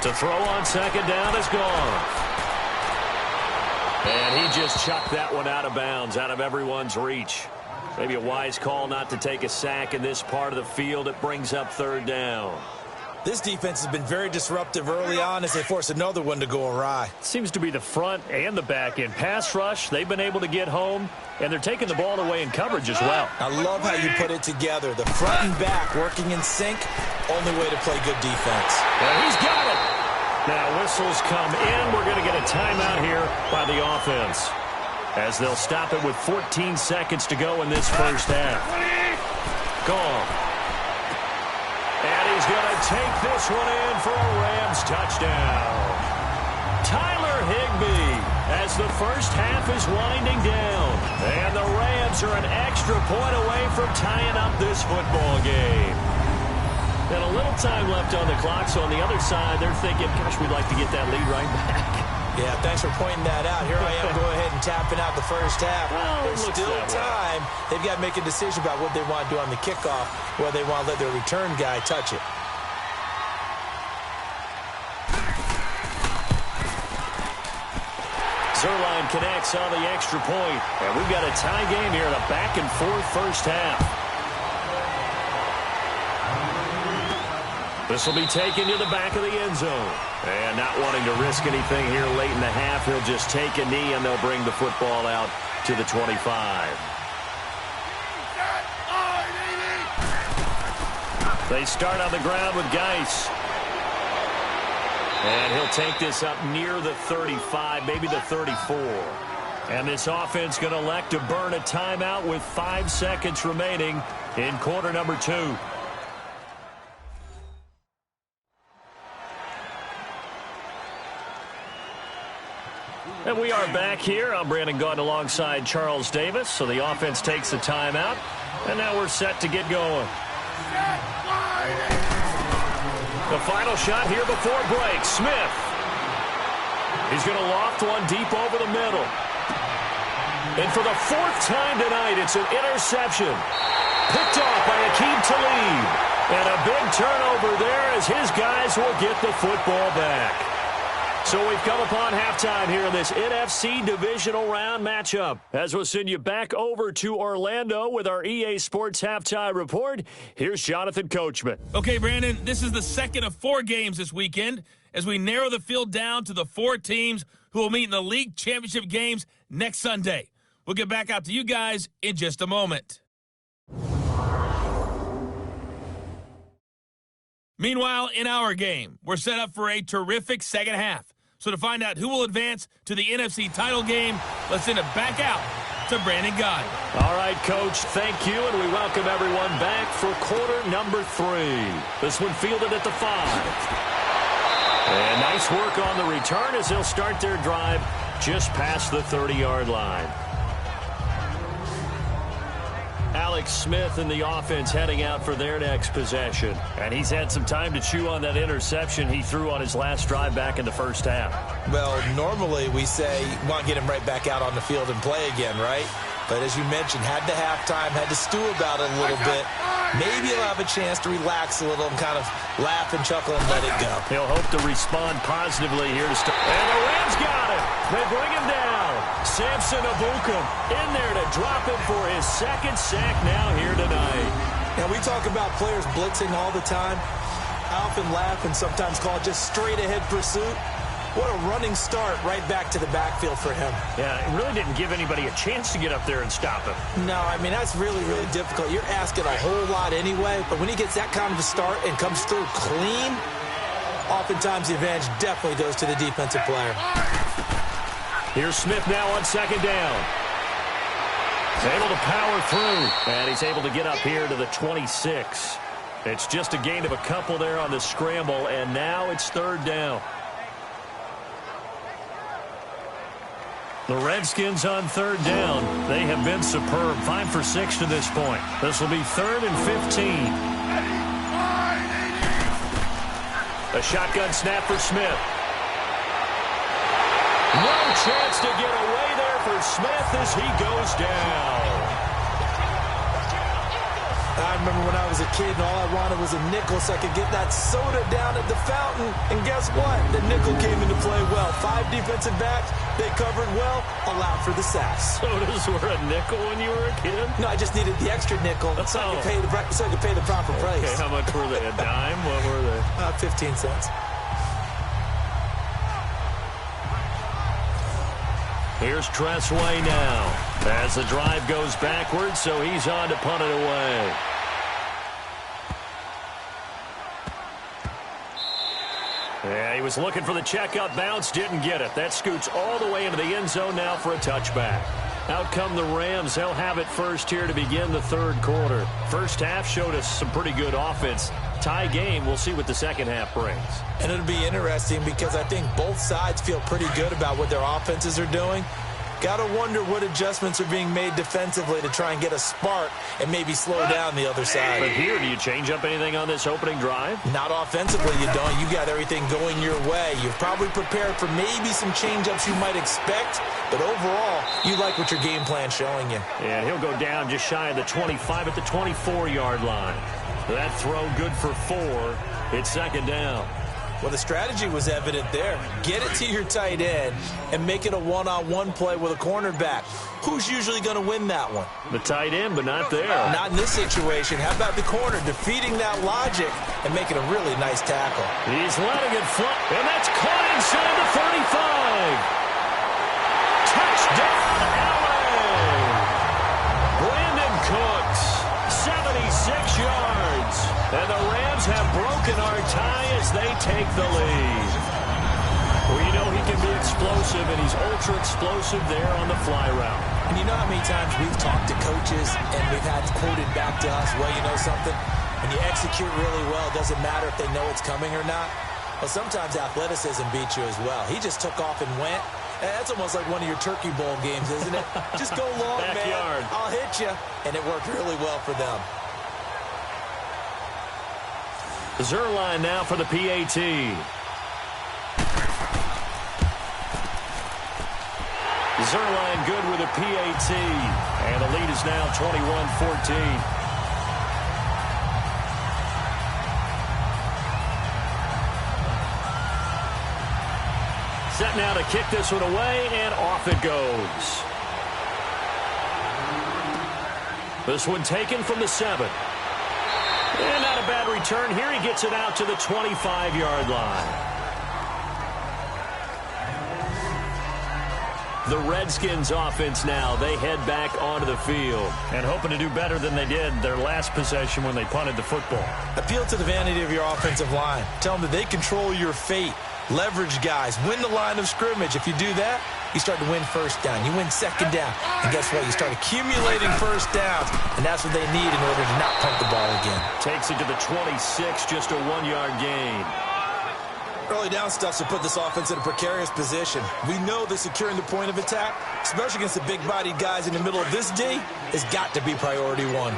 To throw on 2nd down is Goff. And he just chucked that one out of bounds, out of everyone's reach. Maybe a wise call not to take a sack in this part of the field. It brings up 3rd down. This defense has been very disruptive early on as they force another one to go awry. Seems to be the front and the back end. Pass rush, they've been able to get home, and they're taking the ball away in coverage as well. I love how you put it together. The front and back working in sync, only way to play good defense. And he's got it. Now whistles come in. We're going to get a timeout here by the offense as they'll stop it with 14 seconds to go in this first half. Goff. And he's going to take this one in for a Rams touchdown. Tyler Higbee as the first half is winding down. And the Rams are an extra point away from tying up this football game. And a little time left on the clock, so on the other side, they're thinking, gosh, we'd like to get that lead right back. Yeah, thanks for pointing that out. Here I am going ahead and tapping out the first half. Well, there's still time. They've got to make a decision about what they want to do on the kickoff, whether they want to let their return guy touch it. Zerline connects on the extra point. And we've got a tie game here in a back-and-forth first half. This will be taken to the back of the end zone. And not wanting to risk anything here late in the half, he'll just take a knee, and they'll bring the football out to the 25. They start on the ground with Geis. And he'll take this up near the 35, maybe the 34. And this offense going to elect to burn a timeout with 5 seconds remaining in quarter number 2. And we are back here. I'm Brandon Gaudin alongside Charles Davis. So the offense takes the timeout. And now we're set to get going. The final shot here before break. Smith. He's going to loft one deep over the middle. And for the fourth time tonight, it's an interception. Picked off by Akeem Talib. And a big turnover there as his guys will get the football back. So we've come upon halftime here in this NFC Divisional Round matchup. As we'll send you back over to Orlando with our EA Sports Halftime Report, here's Jonathan Coachman. Okay, Brandon, this is the second of 4 games this weekend as we narrow the field down to the 4 teams who will meet in the league championship games next Sunday. We'll get back out to you guys in just a moment. Meanwhile, in our game, we're set up for a terrific second half. So to find out who will advance to the NFC title game, let's send it back out to Brandon Gaudin. All right, Coach, thank you, and we welcome everyone back for quarter number 3. This one fielded at the 5. And nice work on the return as they'll start their drive just past the 30-yard line. Alex Smith in the offense heading out for their next possession. And he's had some time to chew on that interception he threw on his last drive back in the first half. Well, normally we say you want to get him right back out on the field and play again, right? But as you mentioned, had the halftime, had to stew about it a little bit. Maybe he'll have a chance to relax a little and kind of laugh and chuckle and let it go. He'll hope to respond positively here to start. And the Rams got it. They bring him down. Samson Ebukam in there to drop him for his second sack now here tonight. Now, we talk about players blitzing all the time. I often laugh and sometimes call it just straight-ahead pursuit. What a running start right back to the backfield for him. Yeah, it really didn't give anybody a chance to get up there and stop him. No, I mean, that's really, really difficult. You're asking a whole lot anyway, but when he gets that kind of a start and comes through clean, oftentimes the advantage definitely goes to the defensive player. Here's Smith now on second down. He's able to power through, and he's able to get up here to the 26. It's just a gain of a couple there on the scramble, and now it's third down. The Redskins on third down. They have been superb. 5 for 6 to this point. This will be 3rd and 15. A shotgun snap for Smith. No chance to get away there for Smith as he goes down. I remember when I was a kid and all I wanted was a nickel so I could get that soda down at the fountain. And guess what? The nickel came into play well. 5 defensive backs. They covered well, allowed for the sacks. Sodas were a nickel when you were a kid? No, I just needed the extra nickel so I could pay the proper price. Okay, how much were they? A dime? What were they? 15 cents. Here's Tressway now as the drive goes backwards, so he's on to punt it away. Yeah, he was looking for the checkout bounce, didn't get it. That scoots all the way into the end zone now for a touchback. Out come the Rams. They'll have it first here to begin the third quarter. First half showed us some pretty good offense. Tie game, we'll see what the second half brings. And it'll be interesting because I think both sides feel pretty good about what their offenses are doing. Got to wonder what adjustments are being made defensively to try and get a spark and maybe slow down the other side. But here, do you change up anything on this opening drive? Not offensively, you don't. You got everything going your way. You've probably prepared for maybe some change-ups you might expect, but overall, you like what your game plan's showing you. And he'll go down just shy of the 25 at the 24-yard line. That throw good for 4. It's second down. Well, the strategy was evident there. Get it to your tight end and make it a one-on-one play with a cornerback. Who's usually going to win that one? The tight end, but not there. Not in this situation. How about the corner defeating that logic and making a really nice tackle? He's letting it fly, and that's caught inside the 35. Touchdown, LA! Brandon Cooks, 76 yards. And the Rams have broken our tie as they take the lead. Well, you know he can be explosive, and he's ultra-explosive there on the fly route. And you know how many times we've talked to coaches and we've had quoted back to us, well, you know something? When you execute really well, it doesn't matter if they know it's coming or not. Well, sometimes athleticism beats you as well. He just took off and went. That's almost like one of your Turkey Bowl games, isn't it? Just go long, Backyard. man. I'll hit you. And it worked really well for them. Zerline now for the PAT. Zerline good with a PAT. And the lead is now 21-14. Set now to kick this one away, and off it goes. This one taken from the 7. And not a bad return here. He gets it out to the 25-yard line. The Redskins offense now, they head back onto the field. And hoping to do better than they did their last possession when they punted the football. Appeal to the vanity of your offensive line. Tell them that they control your fate. Leverage guys. Win the line of scrimmage. If you do that, you start to win first down. You win second down. And guess what? You start accumulating first downs. And that's what they need in order to not punt the ball again. Takes it to the 26, just a 1-yard gain. Early down stuff to put this offense in a precarious position. We know that securing the point of attack, especially against the big-bodied guys in the middle of this D, has got to be priority one.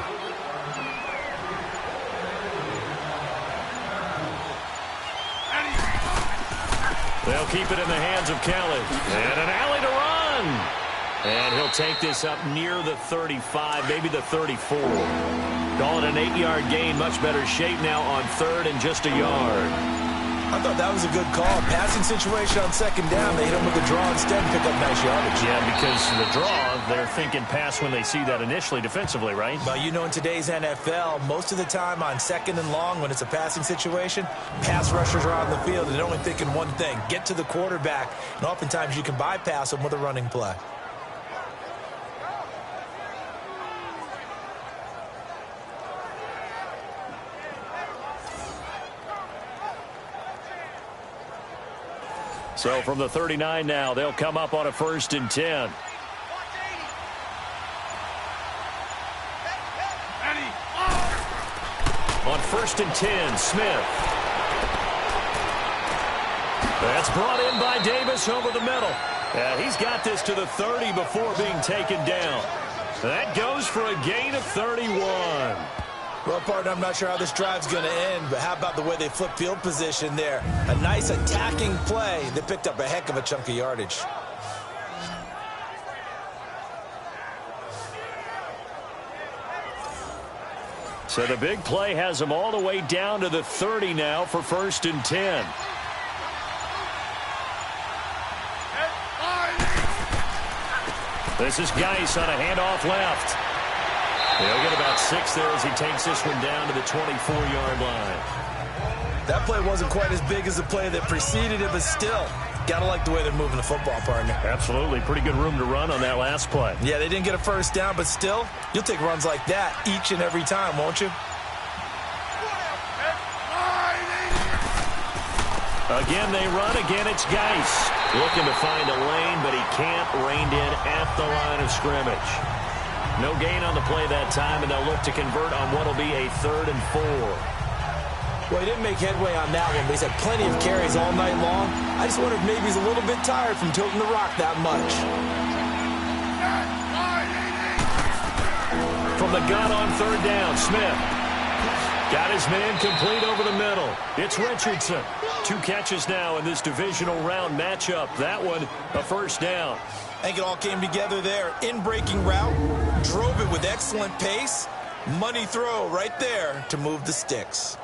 They'll keep it in the hands of Kelly. And an alley to run. And he'll take this up near the 35, maybe the 34. Call it an 8-yard gain. Much better shape now on third and just a yard. I thought that was a good call. Passing situation on second down. They hit him with a draw instead and pick up nice yardage. Yeah, because the draw, they're thinking pass when they see that initially defensively, right? But you know, in today's NFL, most of the time on second and long, when it's a passing situation, pass rushers are on the field and they're only thinking one thing, get to the quarterback. And oftentimes you can bypass them with a running play. So from the 39 now, they'll come up on a 1st and 10. On 1st and 10, Smith. That's brought in by Davis over the middle. He's got this to the 30 before being taken down. That goes for a gain of 31. Well, partner, I'm not sure how this drive's going to end, but how about the way they flip field position there? A nice attacking play that picked up a heck of a chunk of yardage. So the big play has them all the way down to the 30 now for 1st and 10. This is Geis on a handoff left. He'll get about 6 there as he takes this one down to the 24-yard line. That play wasn't quite as big as the play that preceded it, but still, got to like the way they're moving the football, partner. Absolutely. Pretty good room to run on that last play. Yeah, they didn't get a first down, but still, you'll take runs like that each and every time, won't you? Again, they run. Again, it's Geis. Looking to find a lane, but he can't. Reined in at the line of scrimmage. No gain on the play that time, and they'll look to convert on what will be a 3rd and 4. Well, he didn't make headway on that one, but he's had plenty of carries all night long. I just wonder if maybe he's a little bit tired from tilting the rock that much. From the gun on 3rd down, Smith. Got his man complete over the middle. It's Richardson. 2 catches now in this divisional round matchup. That one, a 1st down. I think it all came together there. In-breaking route, drove it with excellent pace. Money throw right there to move the sticks.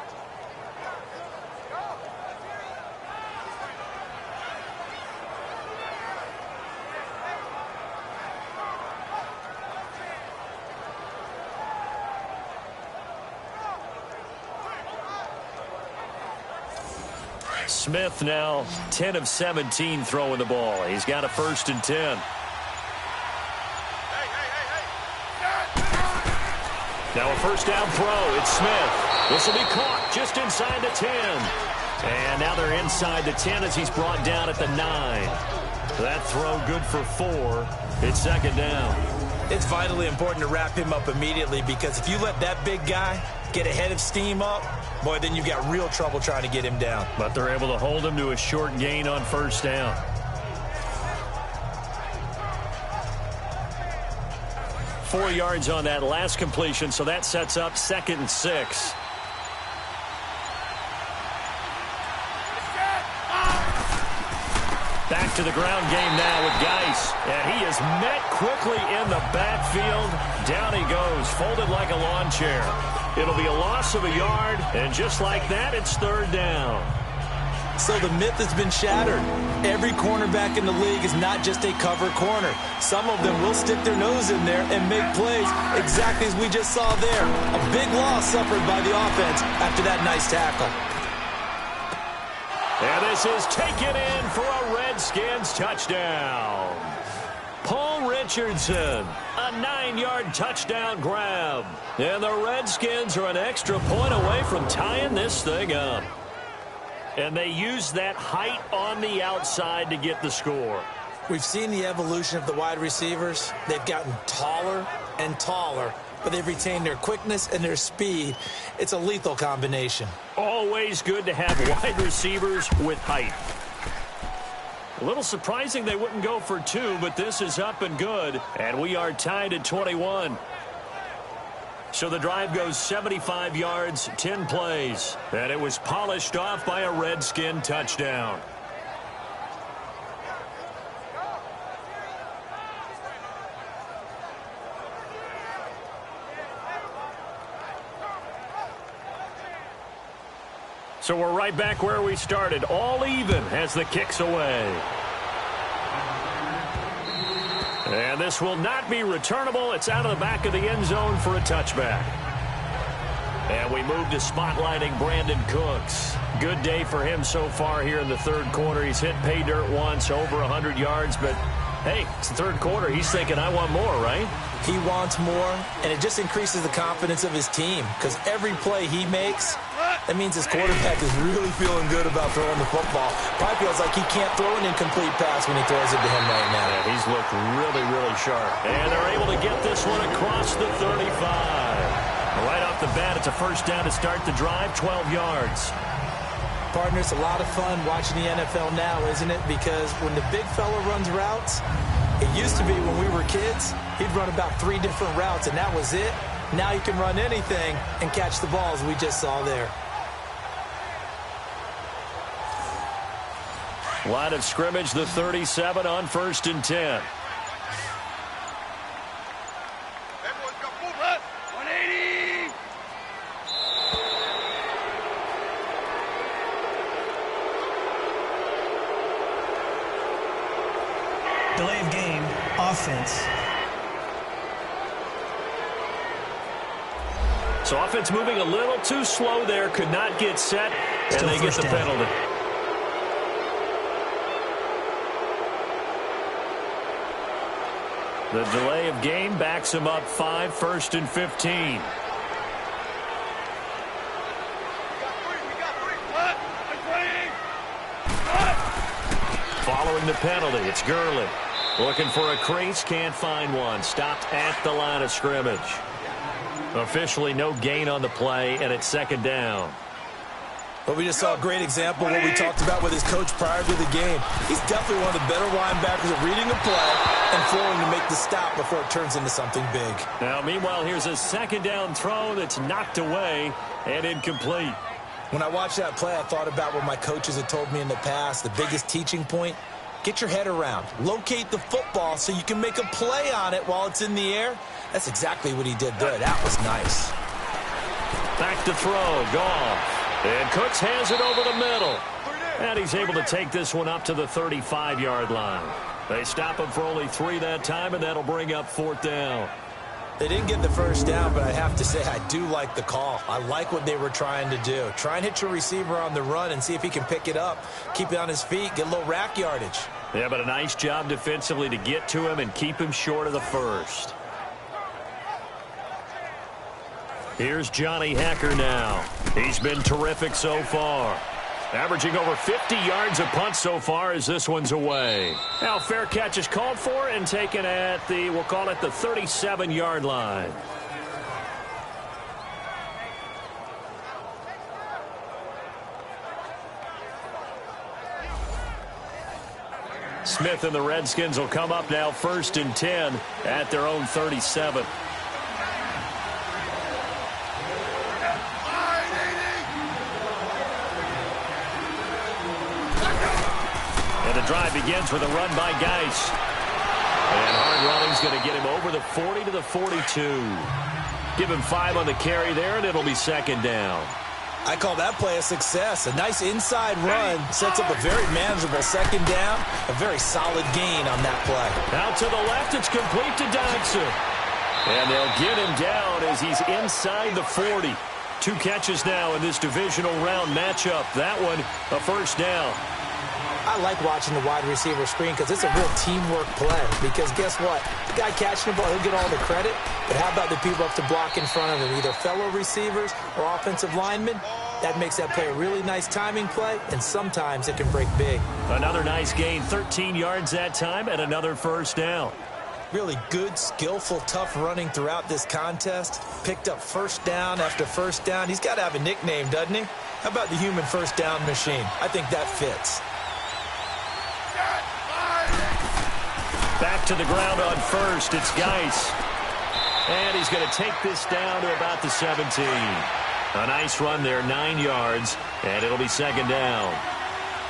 Smith now 10 of 17 throwing the ball. He's got a 1st and 10. Now a 1st down throw. It's Smith. This will be caught just inside the 10. And now they're inside the 10 as he's brought down at the 9. That throw good for 4. It's 2nd down. It's vitally important to wrap him up immediately, because if you let that big guy get a head of steam up, boy, then you've got real trouble trying to get him down. But they're able to hold him to a short gain on 1st down. Four yards on that last completion, so that sets up 2nd and 6. Back to the ground game now with Geis. And he is met quickly in the backfield. Down he goes, folded like a lawn chair. It'll be a loss of a yard, and just like that, it's third down. So the myth has been shattered. Every cornerback in the league is not just a cover corner. Some of them will stick their nose in there and make plays exactly as we just saw there. A big loss suffered by the offense after that nice tackle. And this is taken in for a Redskins touchdown. Paul Richardson, a 9-yard touchdown grab. And the Redskins are an extra point away from tying this thing up. And they use that height on the outside to get the score. We've seen the evolution of the wide receivers. They've gotten taller and taller, but they've retained their quickness and their speed. It's a lethal combination. Always good to have wide receivers with height. A little surprising they wouldn't go for 2, but this is up and good. And we are tied at 21. So the drive goes 75 yards, 10 plays. And it was polished off by a Redskin touchdown. So we're right back where we started, all even as the kick's away. And this will not be returnable. It's out of the back of the end zone for a touchback. And we move to spotlighting Brandon Cooks. Good day for him so far here in the third quarter. He's hit pay dirt once, over 100 yards. But, hey, it's the third quarter. He's thinking, I want more, right? He wants more, and it just increases the confidence of his team because every play he makes, that means his quarterback is really feeling good about throwing the football. Probably feels like he can't throw an incomplete pass when he throws it to him right now. Yeah, he's looked really, really sharp. And they're able to get this one across the 35. Right off the bat, it's a first down to start the drive, 12 yards. Partner, it's a lot of fun watching the NFL now, isn't it? Because when the big fella runs routes, it used to be when we were kids, he'd run about 3 different routes, and that was it. Now he can run anything and catch the balls we just saw there. Line of scrimmage, the 37 on 1st and 10. Delay of game, offense. So offense moving a little too slow there, could not get set, and Still they get the down. penalty. The delay of game backs him up 5, 1st and 15. Following the penalty, it's Gurley. Looking for a crease, can't find one. Stopped at the line of scrimmage. Officially no gain on the play, and it's second down. But we just saw a great example of what we talked about with his coach prior to the game. He's definitely one of the better linebackers at reading the play and throwing to make the stop before it turns into something big. Now, meanwhile, here's a second down throw that's knocked away and incomplete. When I watched that play, I thought about what my coaches had told me in the past. The biggest teaching point, get your head around. Locate the football so you can make a play on it while it's in the air. That's exactly what he did there. That was nice. Back to throw, Goff. And Cooks has it over the middle. And he's able to take this one up to the 35-yard line. They stop him for only 3 that time, and that'll bring up 4th down. They didn't get the first down, but I have to say I do like the call. I like what they were trying to do. Try and hit your receiver on the run and see if he can pick it up, keep it on his feet, get a little rack yardage. Yeah, but a nice job defensively to get to him and keep him short of the first. Here's Johnny Hacker now. He's been terrific so far. Averaging over 50 yards a punt so far as this one's away. Now fair catch is called for and taken at the, we'll call it the 37-yard line. Smith and the Redskins will come up now 1st and 10 at their own 37. drive begins with a run by Geis. And hard running's going to get him over the 40 to the 42. Give him 5 on the carry there, and it'll be second down. I call that play a success. A nice inside run sets up a very manageable second down. A very solid gain on that play. Out to the left, it's complete to Dodson. And they'll get him down as he's inside the 40. 2 catches now in this divisional round matchup. That one, a first down. I like watching the wide receiver screen because it's a real teamwork play. Because guess what? The guy catching the ball, he'll get all the credit. But how about the people up to block in front of him, either fellow receivers or offensive linemen? That makes that play a really nice timing play, and sometimes it can break big. Another nice gain, 13 yards that time, and another first down. Really good, skillful, tough running throughout this contest. Picked up first down after first down. He's got to have a nickname, doesn't he? How about the human first down machine? I think that fits. Back to the ground on first. It's Geis. And he's going to take this down to about the 17. A nice run there, 9 yards, and it'll be second down.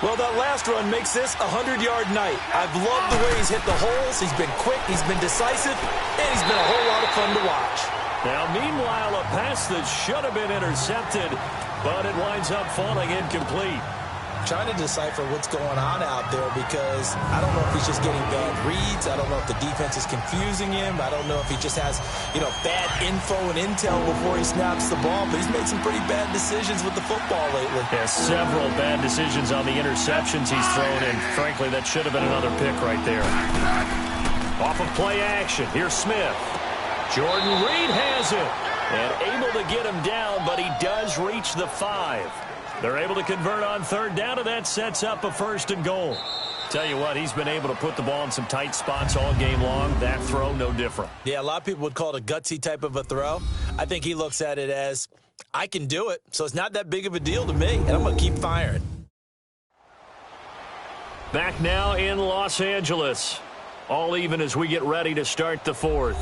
Well, that last run makes this a 100-yard night. I've loved the way he's hit the holes. He's been quick, he's been decisive, and he's been a whole lot of fun to watch. Now, meanwhile, a pass that should have been intercepted, but it winds up falling incomplete. Trying to decipher what's going on out there because I don't know if he's just getting bad reads. I don't know if the defense is confusing him. I don't know if he just has, bad info and intel before he snaps the ball. But he's made some pretty bad decisions with the football lately. Yeah, several bad decisions on the interceptions he's thrown in. Frankly, that should have been another pick right there. Off of play action, here's Smith. Jordan Reed has it. And able to get him down, but he does reach the 5. They're able to convert on third down, and that sets up a first and goal. Tell you what, he's been able to put the ball in some tight spots all game long. That throw, no different. Yeah, a lot of people would call it a gutsy type of a throw. I think he looks at it as, I can do it, so it's not that big of a deal to me, and I'm going to keep firing. Back now in Los Angeles. All even as we get ready to start the fourth.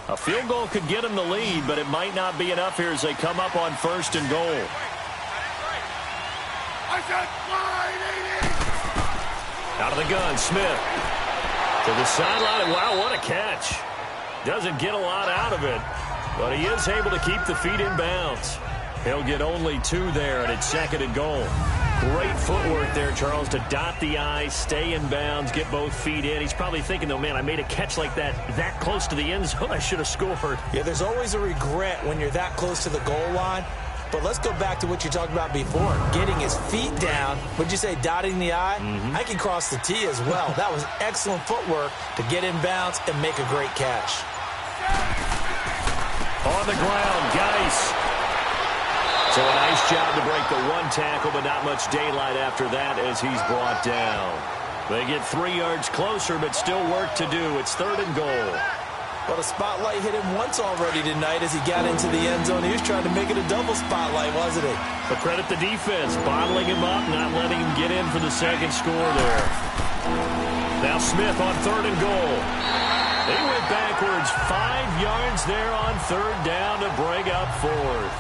A field goal could get him the lead, but it might not be enough here as they come up on first and goal. Out of the gun, Smith. To the sideline. Wow, what a catch. Doesn't get a lot out of it, but he is able to keep the feet in bounds. He'll get only 2 there, and it's second and goal. Great footwork there, Charles, to dot the I, stay in bounds, get both feet in. He's probably thinking, though, man, I made a catch like that close to the end zone. I should have scored. Yeah, there's always a regret when you're that close to the goal line. But let's go back to what you talked about before. Getting his feet down. Would you say dotting the I? I can cross the T as well. That was excellent footwork to get in bounds and make a great catch. On the ground, Geis. So a nice job to break the 1 tackle, but not much daylight after that as he's brought down. They get 3 yards closer, but still work to do. It's third and goal. Well, the spotlight hit him once already tonight as he got into the end zone. He was trying to make it a double spotlight, wasn't he? But credit the defense, bottling him up, not letting him get in for the second score there. Now Smith on third and goal. They went backwards 5 yards there on third down to break up fourth.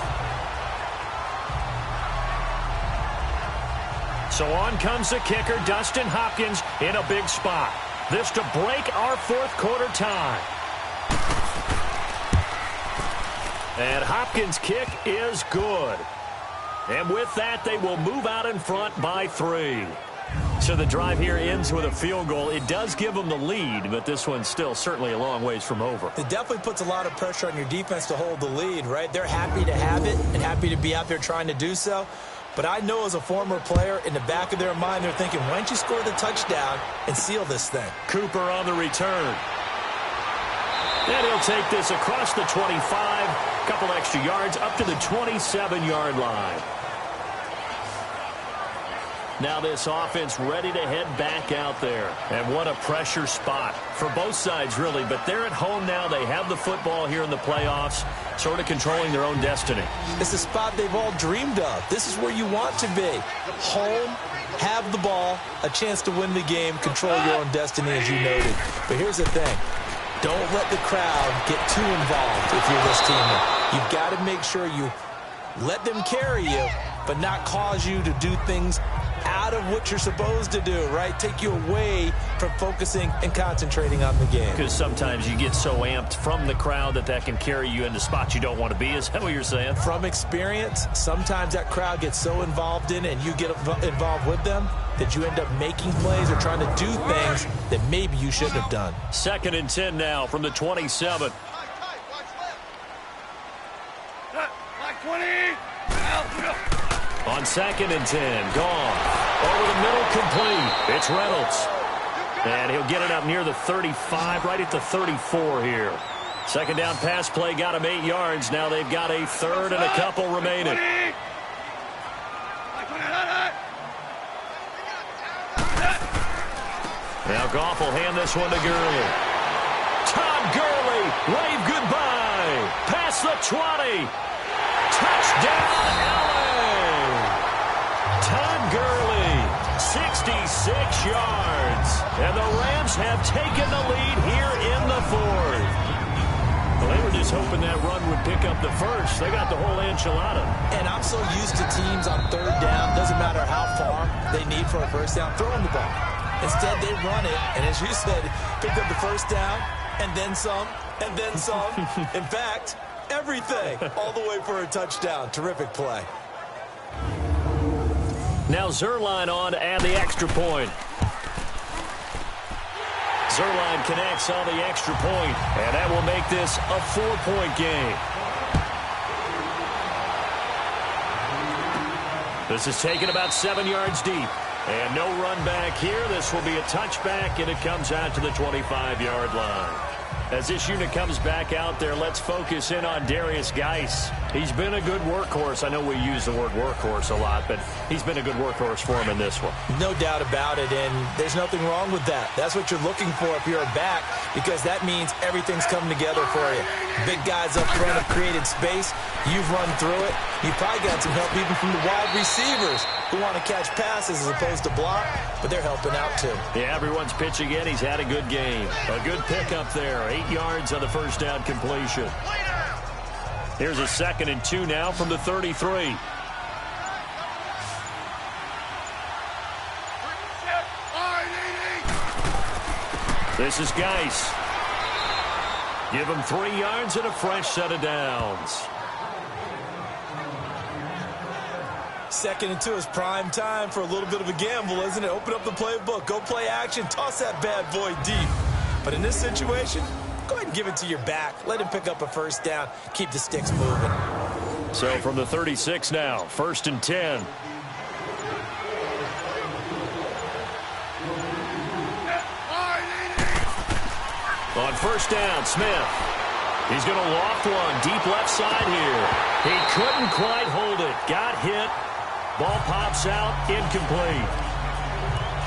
So on comes the kicker, Dustin Hopkins, in a big spot. This to break our fourth quarter tie. And Hopkins' kick is good. And with that, they will move out in front by 3. So the drive here ends with a field goal. It does give them the lead, but this one's still certainly a long ways from over. It definitely puts a lot of pressure on your defense to hold the lead, right? They're happy to have it and happy to be out there trying to do so. But I know as a former player, in the back of their mind, they're thinking, why don't you score the touchdown and seal this thing? Cooper on the return. And he'll take this across the 25, a couple extra yards, up to the 27-yard line. Now this offense ready to head back out there. And what a pressure spot for both sides, really. But they're at home now. They have the football here in the playoffs, sort of controlling their own destiny. It's a spot they've all dreamed of. This is where you want to be. Home, have the ball, a chance to win the game, control your own destiny, as you noted. But here's the thing. Don't let the crowd get too involved if you're this team. You've got to make sure you let them carry you, but not cause you to do things out of what you're supposed to do, right? Take you away from focusing and concentrating on the game. Because sometimes you get so amped from the crowd that can carry you into spots you don't want to be. Is that what you're saying? From experience, sometimes that crowd gets so involved in it and you get involved with them that you end up making plays or trying to do things that maybe you shouldn't have done. 2nd and 10 now from the 27. On 2nd and 10, gone. Over the middle, complete. It's Reynolds. And he'll get it up near the 35, right at the 34 here. 2nd down pass play got him 8 yards. Now they've got a 3rd and a couple remaining. Now Goff will hand this one to Gurley. Todd Gurley, wave goodbye. Past the 20. Touchdown, LA. Todd Gurley, 66 yards. And the Rams have taken the lead here in the 4th. Well, they were just hoping that run would pick up the first. They got the whole enchilada. And I'm so used to teams on 3rd down, doesn't matter how far they need for a first down, throwing the ball. Instead, they run it, and as you said, picked up the first down, and then some, and then some. In fact, everything, all the way for a touchdown. Terrific play. Now Zerline on to add the extra point. Zerline connects on the extra point, and that will make this a 4-point game. This is taken about 7 yards deep. And no run back here. This will be a touchback, and it comes out to the 25-yard line. As this unit comes back out there, let's focus in on Darius Geis. He's been a good workhorse. I know we use the word workhorse a lot, but he's been a good workhorse for him in this one. No doubt about it, and there's nothing wrong with that. That's what you're looking for if you're a back, because that means everything's coming together for you. Big guys up front have created space. You've run through it. You've probably got some help even from the wide receivers who want to catch passes as opposed to block, but they're helping out too. Yeah, everyone's pitching in. He's had a good game. A good pickup there. 8 yards on the first down completion. Here's a 2nd and 2 now from the 33. This is Geis. Give him 3 yards and a fresh set of downs. 2nd and 2 is prime time for a little bit of a gamble, isn't it? Open up the playbook, go play action, toss that bad boy deep. But in this situation, go ahead and give it to your back. Let him pick up a first down. Keep the sticks moving. So from the 36 now, 1st and 10. On first down, Smith. He's going to loft one deep left side here. He couldn't quite hold it. Got hit. Ball pops out, incomplete.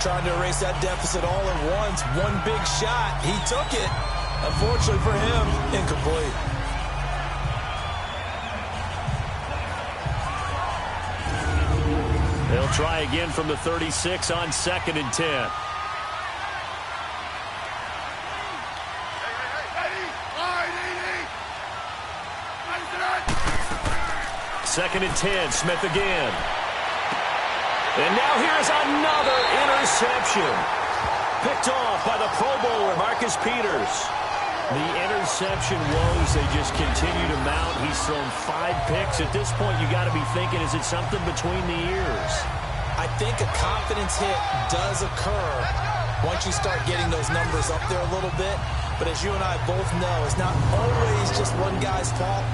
Trying to erase that deficit all at once. One big shot. He took it. Unfortunately for him, incomplete. They'll try again from the 36 on 2nd and 10. Second and 10, Smith again. And now here's another interception. Picked off by the Pro Bowler, Marcus Peters. The interception woes, they just continue to mount. He's thrown 5 picks. At this point, you got to be thinking, is it something between the ears? I think a confidence hit does occur once you start getting those numbers up there a little bit. But as you and I both know, it's not always just one guy's fault.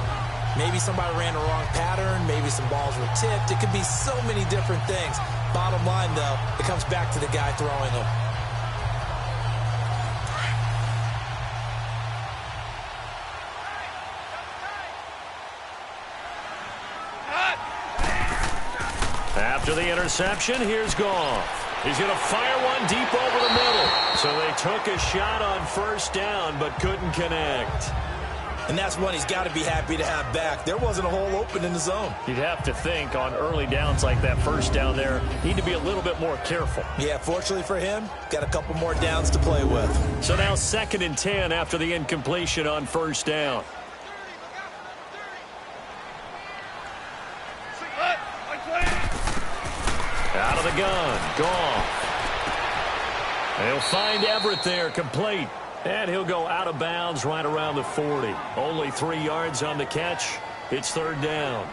Maybe somebody ran a wrong pattern. Maybe some balls were tipped. It could be so many different things. Bottom line, though, it comes back to the guy throwing them. After the interception, here's Goff. He's going to fire one deep over the middle. So they took a shot on first down, but couldn't connect. And that's one he's got to be happy to have back. There wasn't a hole open in the zone. You'd have to think on early downs like that first down there, need to be a little bit more careful. Yeah, fortunately for him, got a couple more downs to play with. So now 2nd and 10 after the incompletion on first down. Out of of the gun. Gone. They'll find Everett there, complete. And he'll go out of bounds right around the 40. Only 3 yards on the catch. It's third down.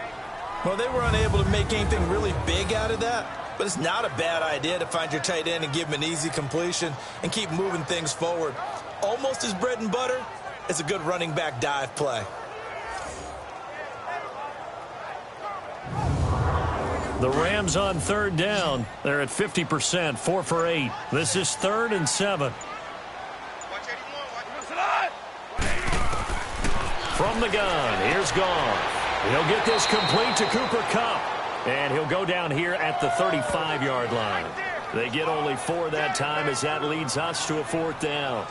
Well, they were unable to make anything really big out of that, but it's not a bad idea to find your tight end and give him an easy completion and keep moving things forward. Almost his bread and butter. It's a good running back dive play. The Rams on third down. They're at 50%, 4 for 8. This is 3rd and 7. From the gun, here's Goff. He'll get this complete to Cooper Kupp. And he'll go down here at the 35-yard line. They get only 4 that time as that leads us to a 4th down.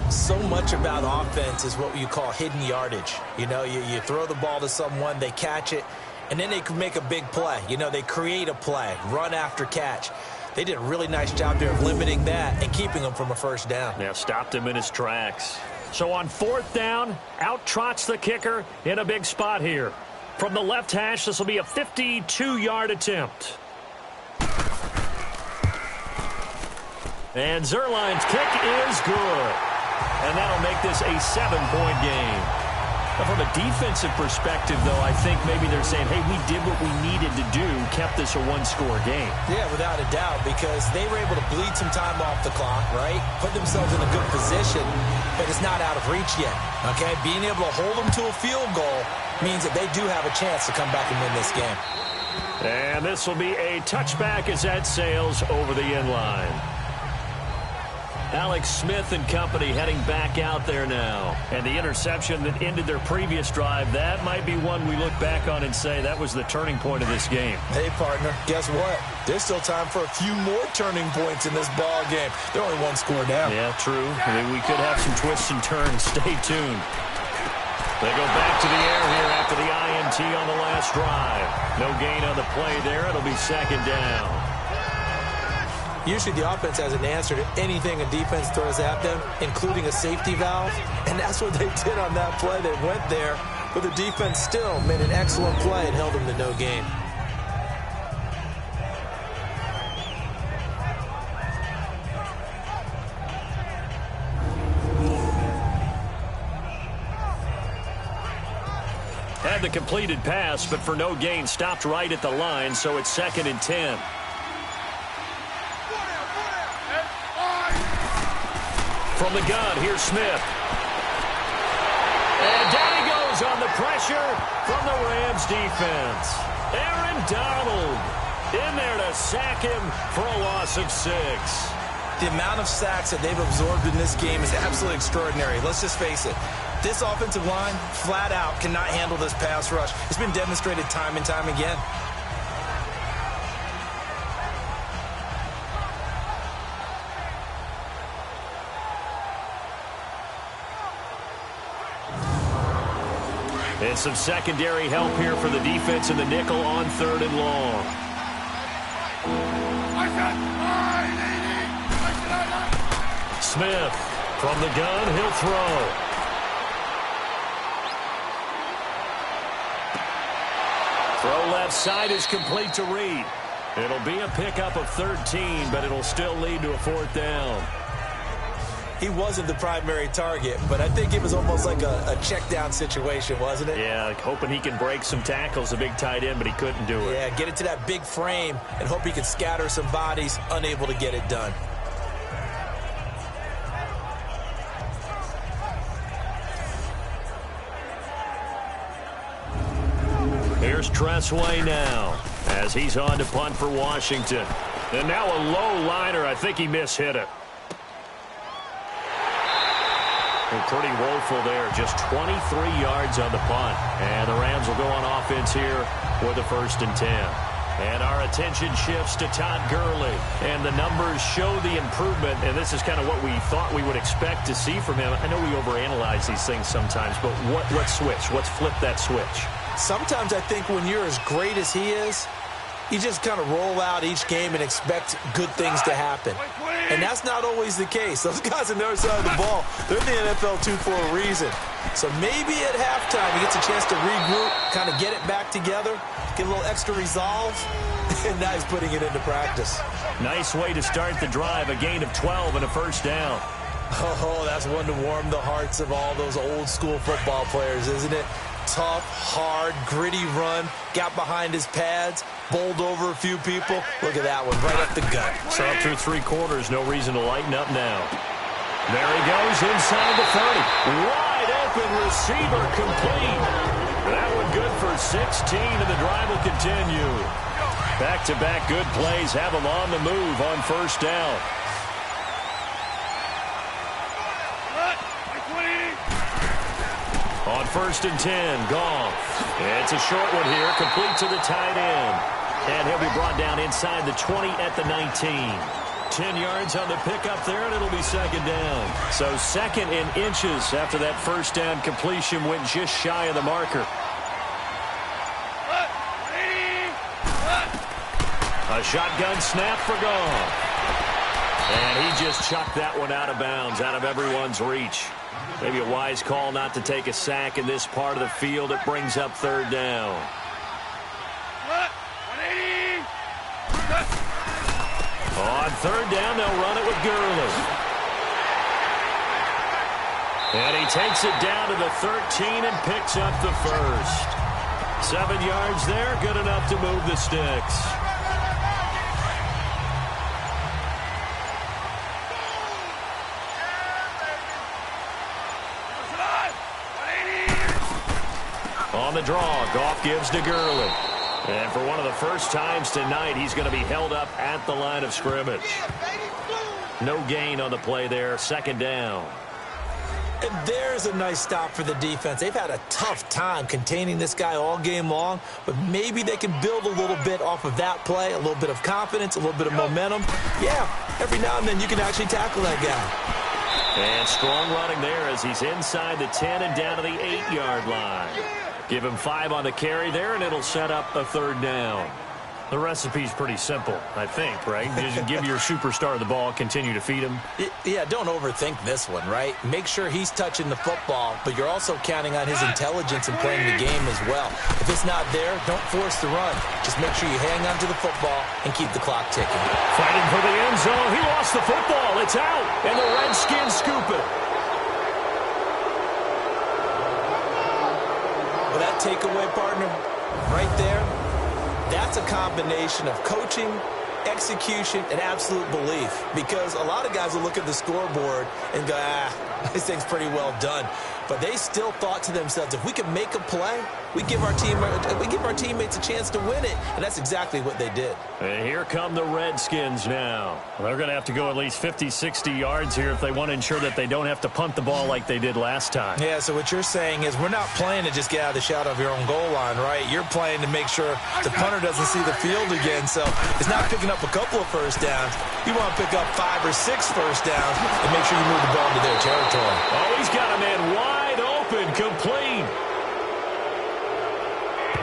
So much about offense is what you call hidden yardage. You know, you throw the ball to someone, they catch it, and then they can make a big play. You know, they create a play, run after catch. They did a really nice job there of limiting that and keeping him from a first down. Yeah, stopped him in his tracks. So on 4th down, out trots the kicker in a big spot here. From the left hash, this will be a 52-yard attempt. And Zerline's kick is good. And that'll make this a 7-point game. Now, from a defensive perspective, though, I think maybe they're saying, hey, we did what we needed to do, kept this a 1-score game. Yeah, without a doubt, because they were able to bleed some time off the clock, right? Put themselves in a good position, but it's not out of reach yet, okay? Being able to hold them to a field goal means that they do have a chance to come back and win this game. And this will be a touchback as that sails over the end line. Alex Smith and company heading back out there now. And the interception that ended their previous drive, that might be one we look back on and say that was the turning point of this game. Hey, partner, guess what? There's still time for a few more turning points in this ball game. They're only 1 score down. Yeah, true. I mean, we could have some twists and turns. Stay tuned. They go back to the air here after the INT on the last drive. No gain on the play there. It'll be 2nd down. Usually the offense has an answer to anything a defense throws at them, including a safety valve, and that's what they did on that play. They went there, but the defense still made an excellent play and held them to no gain. Had the completed pass, but for no gain, stopped right at the line, so it's 2nd and 10. From the gun, here's Smith. And down he goes on the pressure from the Rams defense. Aaron Donald in there to sack him for a loss of 6. The amount of sacks that they've absorbed in this game is absolutely extraordinary. Let's just face it. This offensive line, flat out, cannot handle this pass rush. It's been demonstrated time and time again. And some secondary help here for the defense in the nickel on 3rd and long. Smith from the gun, he'll throw. Throw left side is complete to Reed. It'll be a pickup of 13, but it'll still lead to a 4th down. He wasn't the primary target, but I think it was almost like a check-down situation, wasn't it? Yeah, like hoping he can break some tackles, a big tight end, but he couldn't do it. Yeah, get it to that big frame and hope he can scatter some bodies, unable to get it done. Here's Tressway now as he's on to punt for Washington. And now a low liner. I think he mishit it. And pretty woeful there. Just 23 yards on the punt. And the Rams will go on offense here with a 1st and 10. And our attention shifts to Todd Gurley. And the numbers show the improvement. And this is kind of what we thought we would expect to see from him. I know we overanalyze these things sometimes, but what switch? What's flip that switch? Sometimes I think when you're as great as he is, you just kind of roll out each game and expect good things to happen. And that's not always the case. Those guys on the other side of the ball, they're in the NFL too for a reason. So maybe at halftime he gets a chance to regroup, kind of get it back together, get a little extra resolve, and now he's putting it into practice. Nice way to start the drive, a gain of 12 and a first down. Oh, that's one to warm the hearts of all those old-school football players, isn't it? Tough, hard, gritty run, got behind his pads, bowled over a few people. Look at that one, right up the gut. So up through 3 quarters, no reason to lighten up now. There he goes inside the 30. Wide open receiver complete. That one good for 16, and the drive will continue. Back-to-back good plays have him on the move on first down. On 1st and 10, Goff. It's a short one here, complete to the tight end. And he'll be brought down inside the 20 at the 19. 10 yards on the pickup there, and it'll be second down. So second in inches after that first down completion went just shy of the marker. A shotgun snap for Goff. And he just chucked that one out of bounds, out of everyone's reach. Maybe a wise call not to take a sack in this part of the field. It brings up third down. On third down, they'll run it with Gurley. And he takes it down to the 13 and picks up the first. 7 yards there, good enough to move the sticks. On the draw, Goff gives to Gurley. And for one of the first times tonight, he's going to be held up at the line of scrimmage. No gain on the play there, second down. And there's a nice stop for the defense. They've had a tough time containing this guy all game long, but maybe they can build a little bit off of that play, a little bit of confidence, a little bit of momentum. Yeah, every now and then you can actually tackle that guy. And strong running there as he's inside the 10 and down to the 8-yard line. Give him 5 on the carry there, and it'll set up a third down. The recipe's pretty simple, I think, right? Just give your superstar the ball, continue to feed him. Yeah, don't overthink this one, right? Make sure he's touching the football, but you're also counting on his intelligence in playing the game as well. If it's not there, don't force the run. Just make sure you hang on to the football and keep the clock ticking. Fighting for the end zone. He lost the football. It's out, and the Redskins scoop it. Well, that takeaway, partner, right there, that's a combination of coaching, execution, and absolute belief. Because a lot of guys will look at the scoreboard and go, this thing's pretty well done. But they still thought to themselves, if we can make a play, we give our teammates a chance to win it. And that's exactly what they did. And here come the Redskins now. Well, they're going to have to go at least 50, 60 yards here if they want to ensure that they don't have to punt the ball like they did last time. Yeah, so what you're saying is we're not playing to just get out of the shadow of your own goal line, right? You're playing to make sure the punter doesn't see the field again. So it's not picking up a couple of first downs. You want to pick up 5 or 6 first downs and make sure you move the ball into their territory. Oh, he's got a man wide open, complete.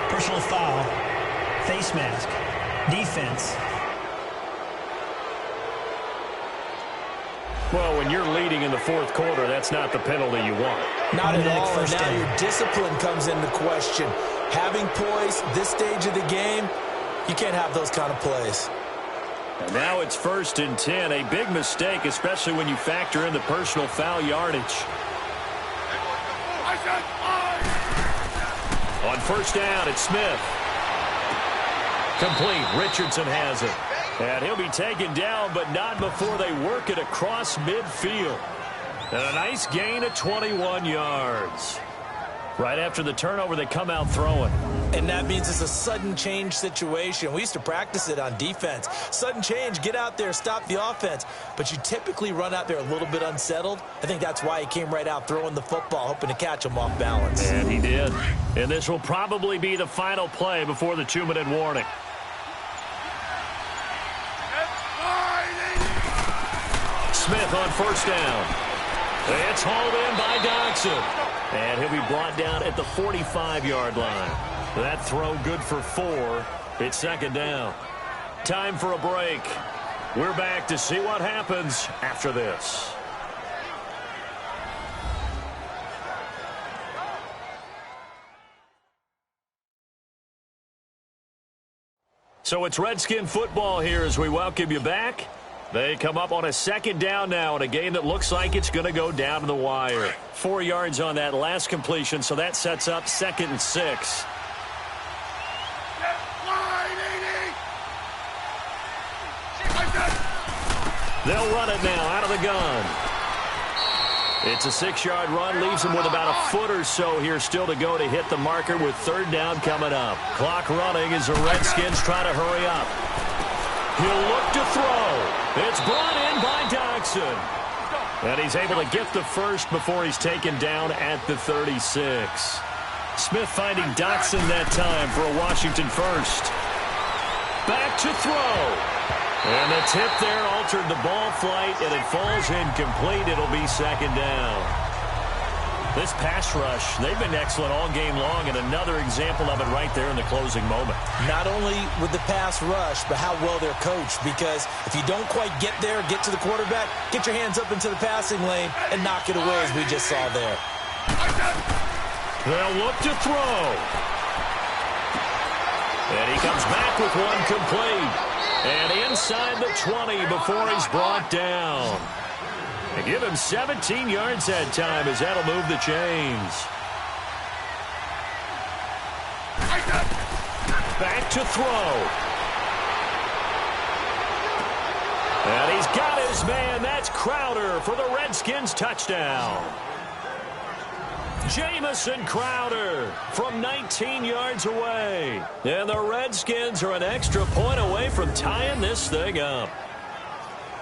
Personal foul, face mask, defense. Well, when you're leading in the fourth quarter, that's not the penalty you want. Not at all, and now your discipline comes into question. Having poise this stage of the game, you can't have those kind of plays. And now it's 1st and 10, a big mistake, especially when you factor in the personal foul yardage. On first down, it's Smith. Complete. Richardson has it. And he'll be taken down, but not before they work it across midfield. And a nice gain of 21 yards. Right after the turnover, they come out throwing. And that means it's a sudden change situation. We used to practice it on defense. Sudden change, get out there, stop the offense. But you typically run out there a little bit unsettled. I think that's why he came right out throwing the football, hoping to catch him off balance. And he did. And this will probably be the final play before the 2-minute warning. Smith on first down. It's hauled in by Dodson. And he'll be brought down at the 45-yard line. That throw good for 4. It's second down. Time for a break. We're back to see what happens after this. So it's Redskin football here as we welcome you back. They come up on a second down now in a game that looks like it's going to go down to the wire. 4 yards on that last completion, so that sets up 2nd and 6. They'll run it now out of the gun. It's a 6-yard run, leaves them with about a foot or so here still to go to hit the marker with 3rd down coming up. Clock running as the Redskins try to hurry up. He'll look to throw. It's brought in by Doxson. And he's able to get the first before he's taken down at the 36. Smith finding Doxson that time for a Washington first. Back to throw. And the tip there altered the ball flight, and it falls incomplete. It'll be 2nd down. This pass rush, they've been excellent all game long, and another example of it right there in the closing moment. Not only with the pass rush, but how well they're coached, because if you don't quite get there, get to the quarterback, get your hands up into the passing lane and knock it away as we just saw there. They'll look to throw. And he comes back with one complete. And inside the 20 before he's brought down. They give him 17 yards that time as that'll move the chains. Back to throw. And he's got his man. That's Crowder for the Redskins touchdown. Jamison Crowder from 19 yards away. And the Redskins are an extra point away from tying this thing up.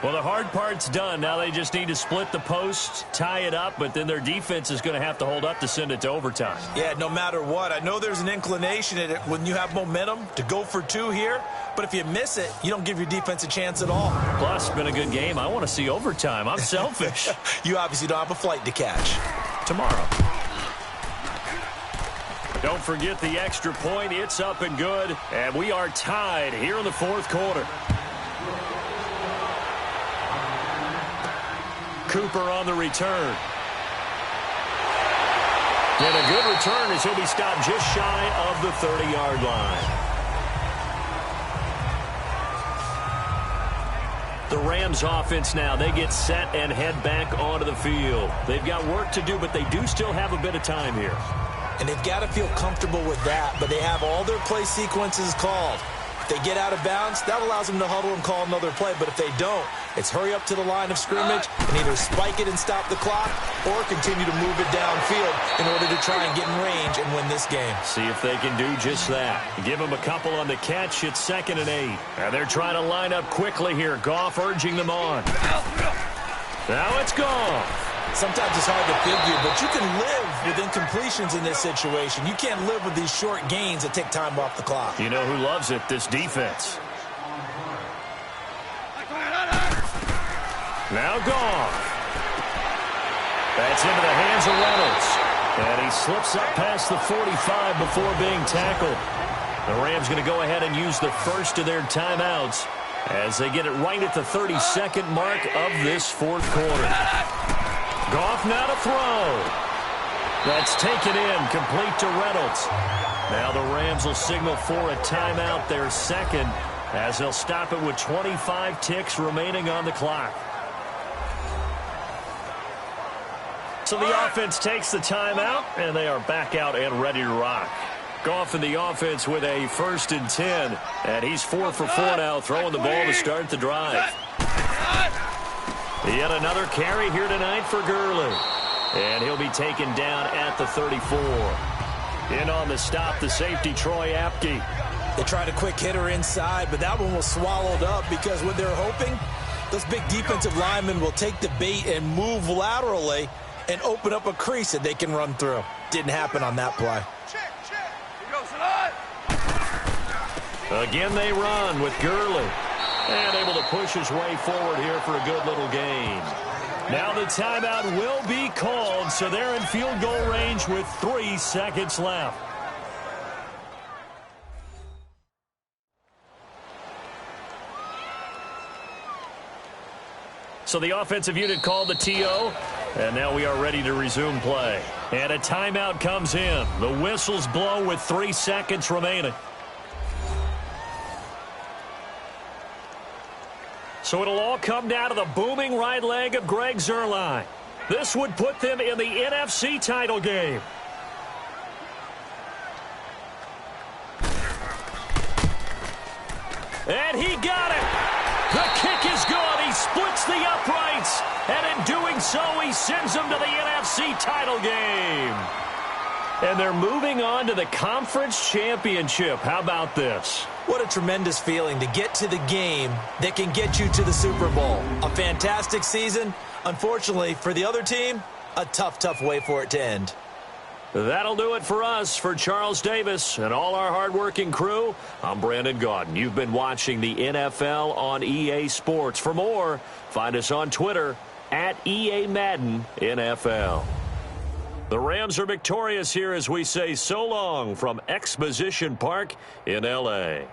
Well, the hard part's done. Now they just need to split the post, tie it up, but then their defense is going to have to hold up to send it to overtime. Yeah, no matter what. I know there's an inclination in it when you have momentum to go for 2 here, but if you miss it, you don't give your defense a chance at all. Plus, it's been a good game. I want to see overtime. I'm selfish. You obviously don't have a flight to catch. Tomorrow. Don't forget the extra point. It's up and good. And we are tied here in the 4th quarter. Cooper on the return. And a good return as he'll be stopped just shy of the 30-yard line. The Rams offense now, they get set and head back onto the field. They've got work to do, but they do still have a bit of time here. And they've got to feel comfortable with that, but they have all their play sequences called. If they get out of bounds, that allows them to huddle and call another play. But if they don't, it's hurry up to the line of scrimmage and either spike it and stop the clock or continue to move it downfield in order to try and get in range and win this game. See if they can do just that. Give them a couple on the catch. It's 2nd and 8. And they're trying to line up quickly here. Goff urging them on. Now it's Goff. Sometimes it's hard to figure, but you can live with incompletions in this situation. You can't live with these short gains that take time off the clock. You know who loves it? This defense. Now Goff. That's into the hands of Reynolds. And he slips up past the 45 before being tackled. The Rams going to go ahead and use the first of their timeouts as they get it right at the 32nd mark of this 4th quarter. Goff now to throw. That's taken in, complete to Reynolds. Now the Rams will signal for a timeout, their 2nd, as they'll stop it with 25 ticks remaining on the clock. So the offense takes the timeout, and they are back out and ready to rock. Goff in the offense with a 1st and 10, and he's 4 for 4 now, throwing the ball to start the drive. Yet another carry here tonight for Gurley. And he'll be taken down at the 34. In on the stop, the safety, Troy Apke. They tried a quick hitter inside, but that one was swallowed up because what they're hoping, those big defensive linemen will take the bait and move laterally and open up a crease that they can run through. Didn't happen on that play. Again, they run with Gurley. And able to push his way forward here for a good little gain. Now the timeout will be called, so they're in field goal range with 3 seconds left. So the offensive unit called the TO, and now we are ready to resume play. And a timeout comes in. The whistles blow with 3 seconds remaining. So it'll all come down to the booming right leg of Greg Zuerlein. This would put them in the NFC title game. And he got it. The kick is good. He splits the uprights. And in doing so, he sends them to the NFC title game. And they're moving on to the conference championship. How about this? What a tremendous feeling to get to the game that can get you to the Super Bowl. A fantastic season. Unfortunately, for the other team, a tough, tough way for it to end. That'll do it for us. For Charles Davis and all our hardworking crew, I'm Brandon Gaudin. You've been watching the NFL on EA Sports. For more, find us on Twitter at EA Madden NFL. The Rams are victorious here as we say so long from Exposition Park in L.A.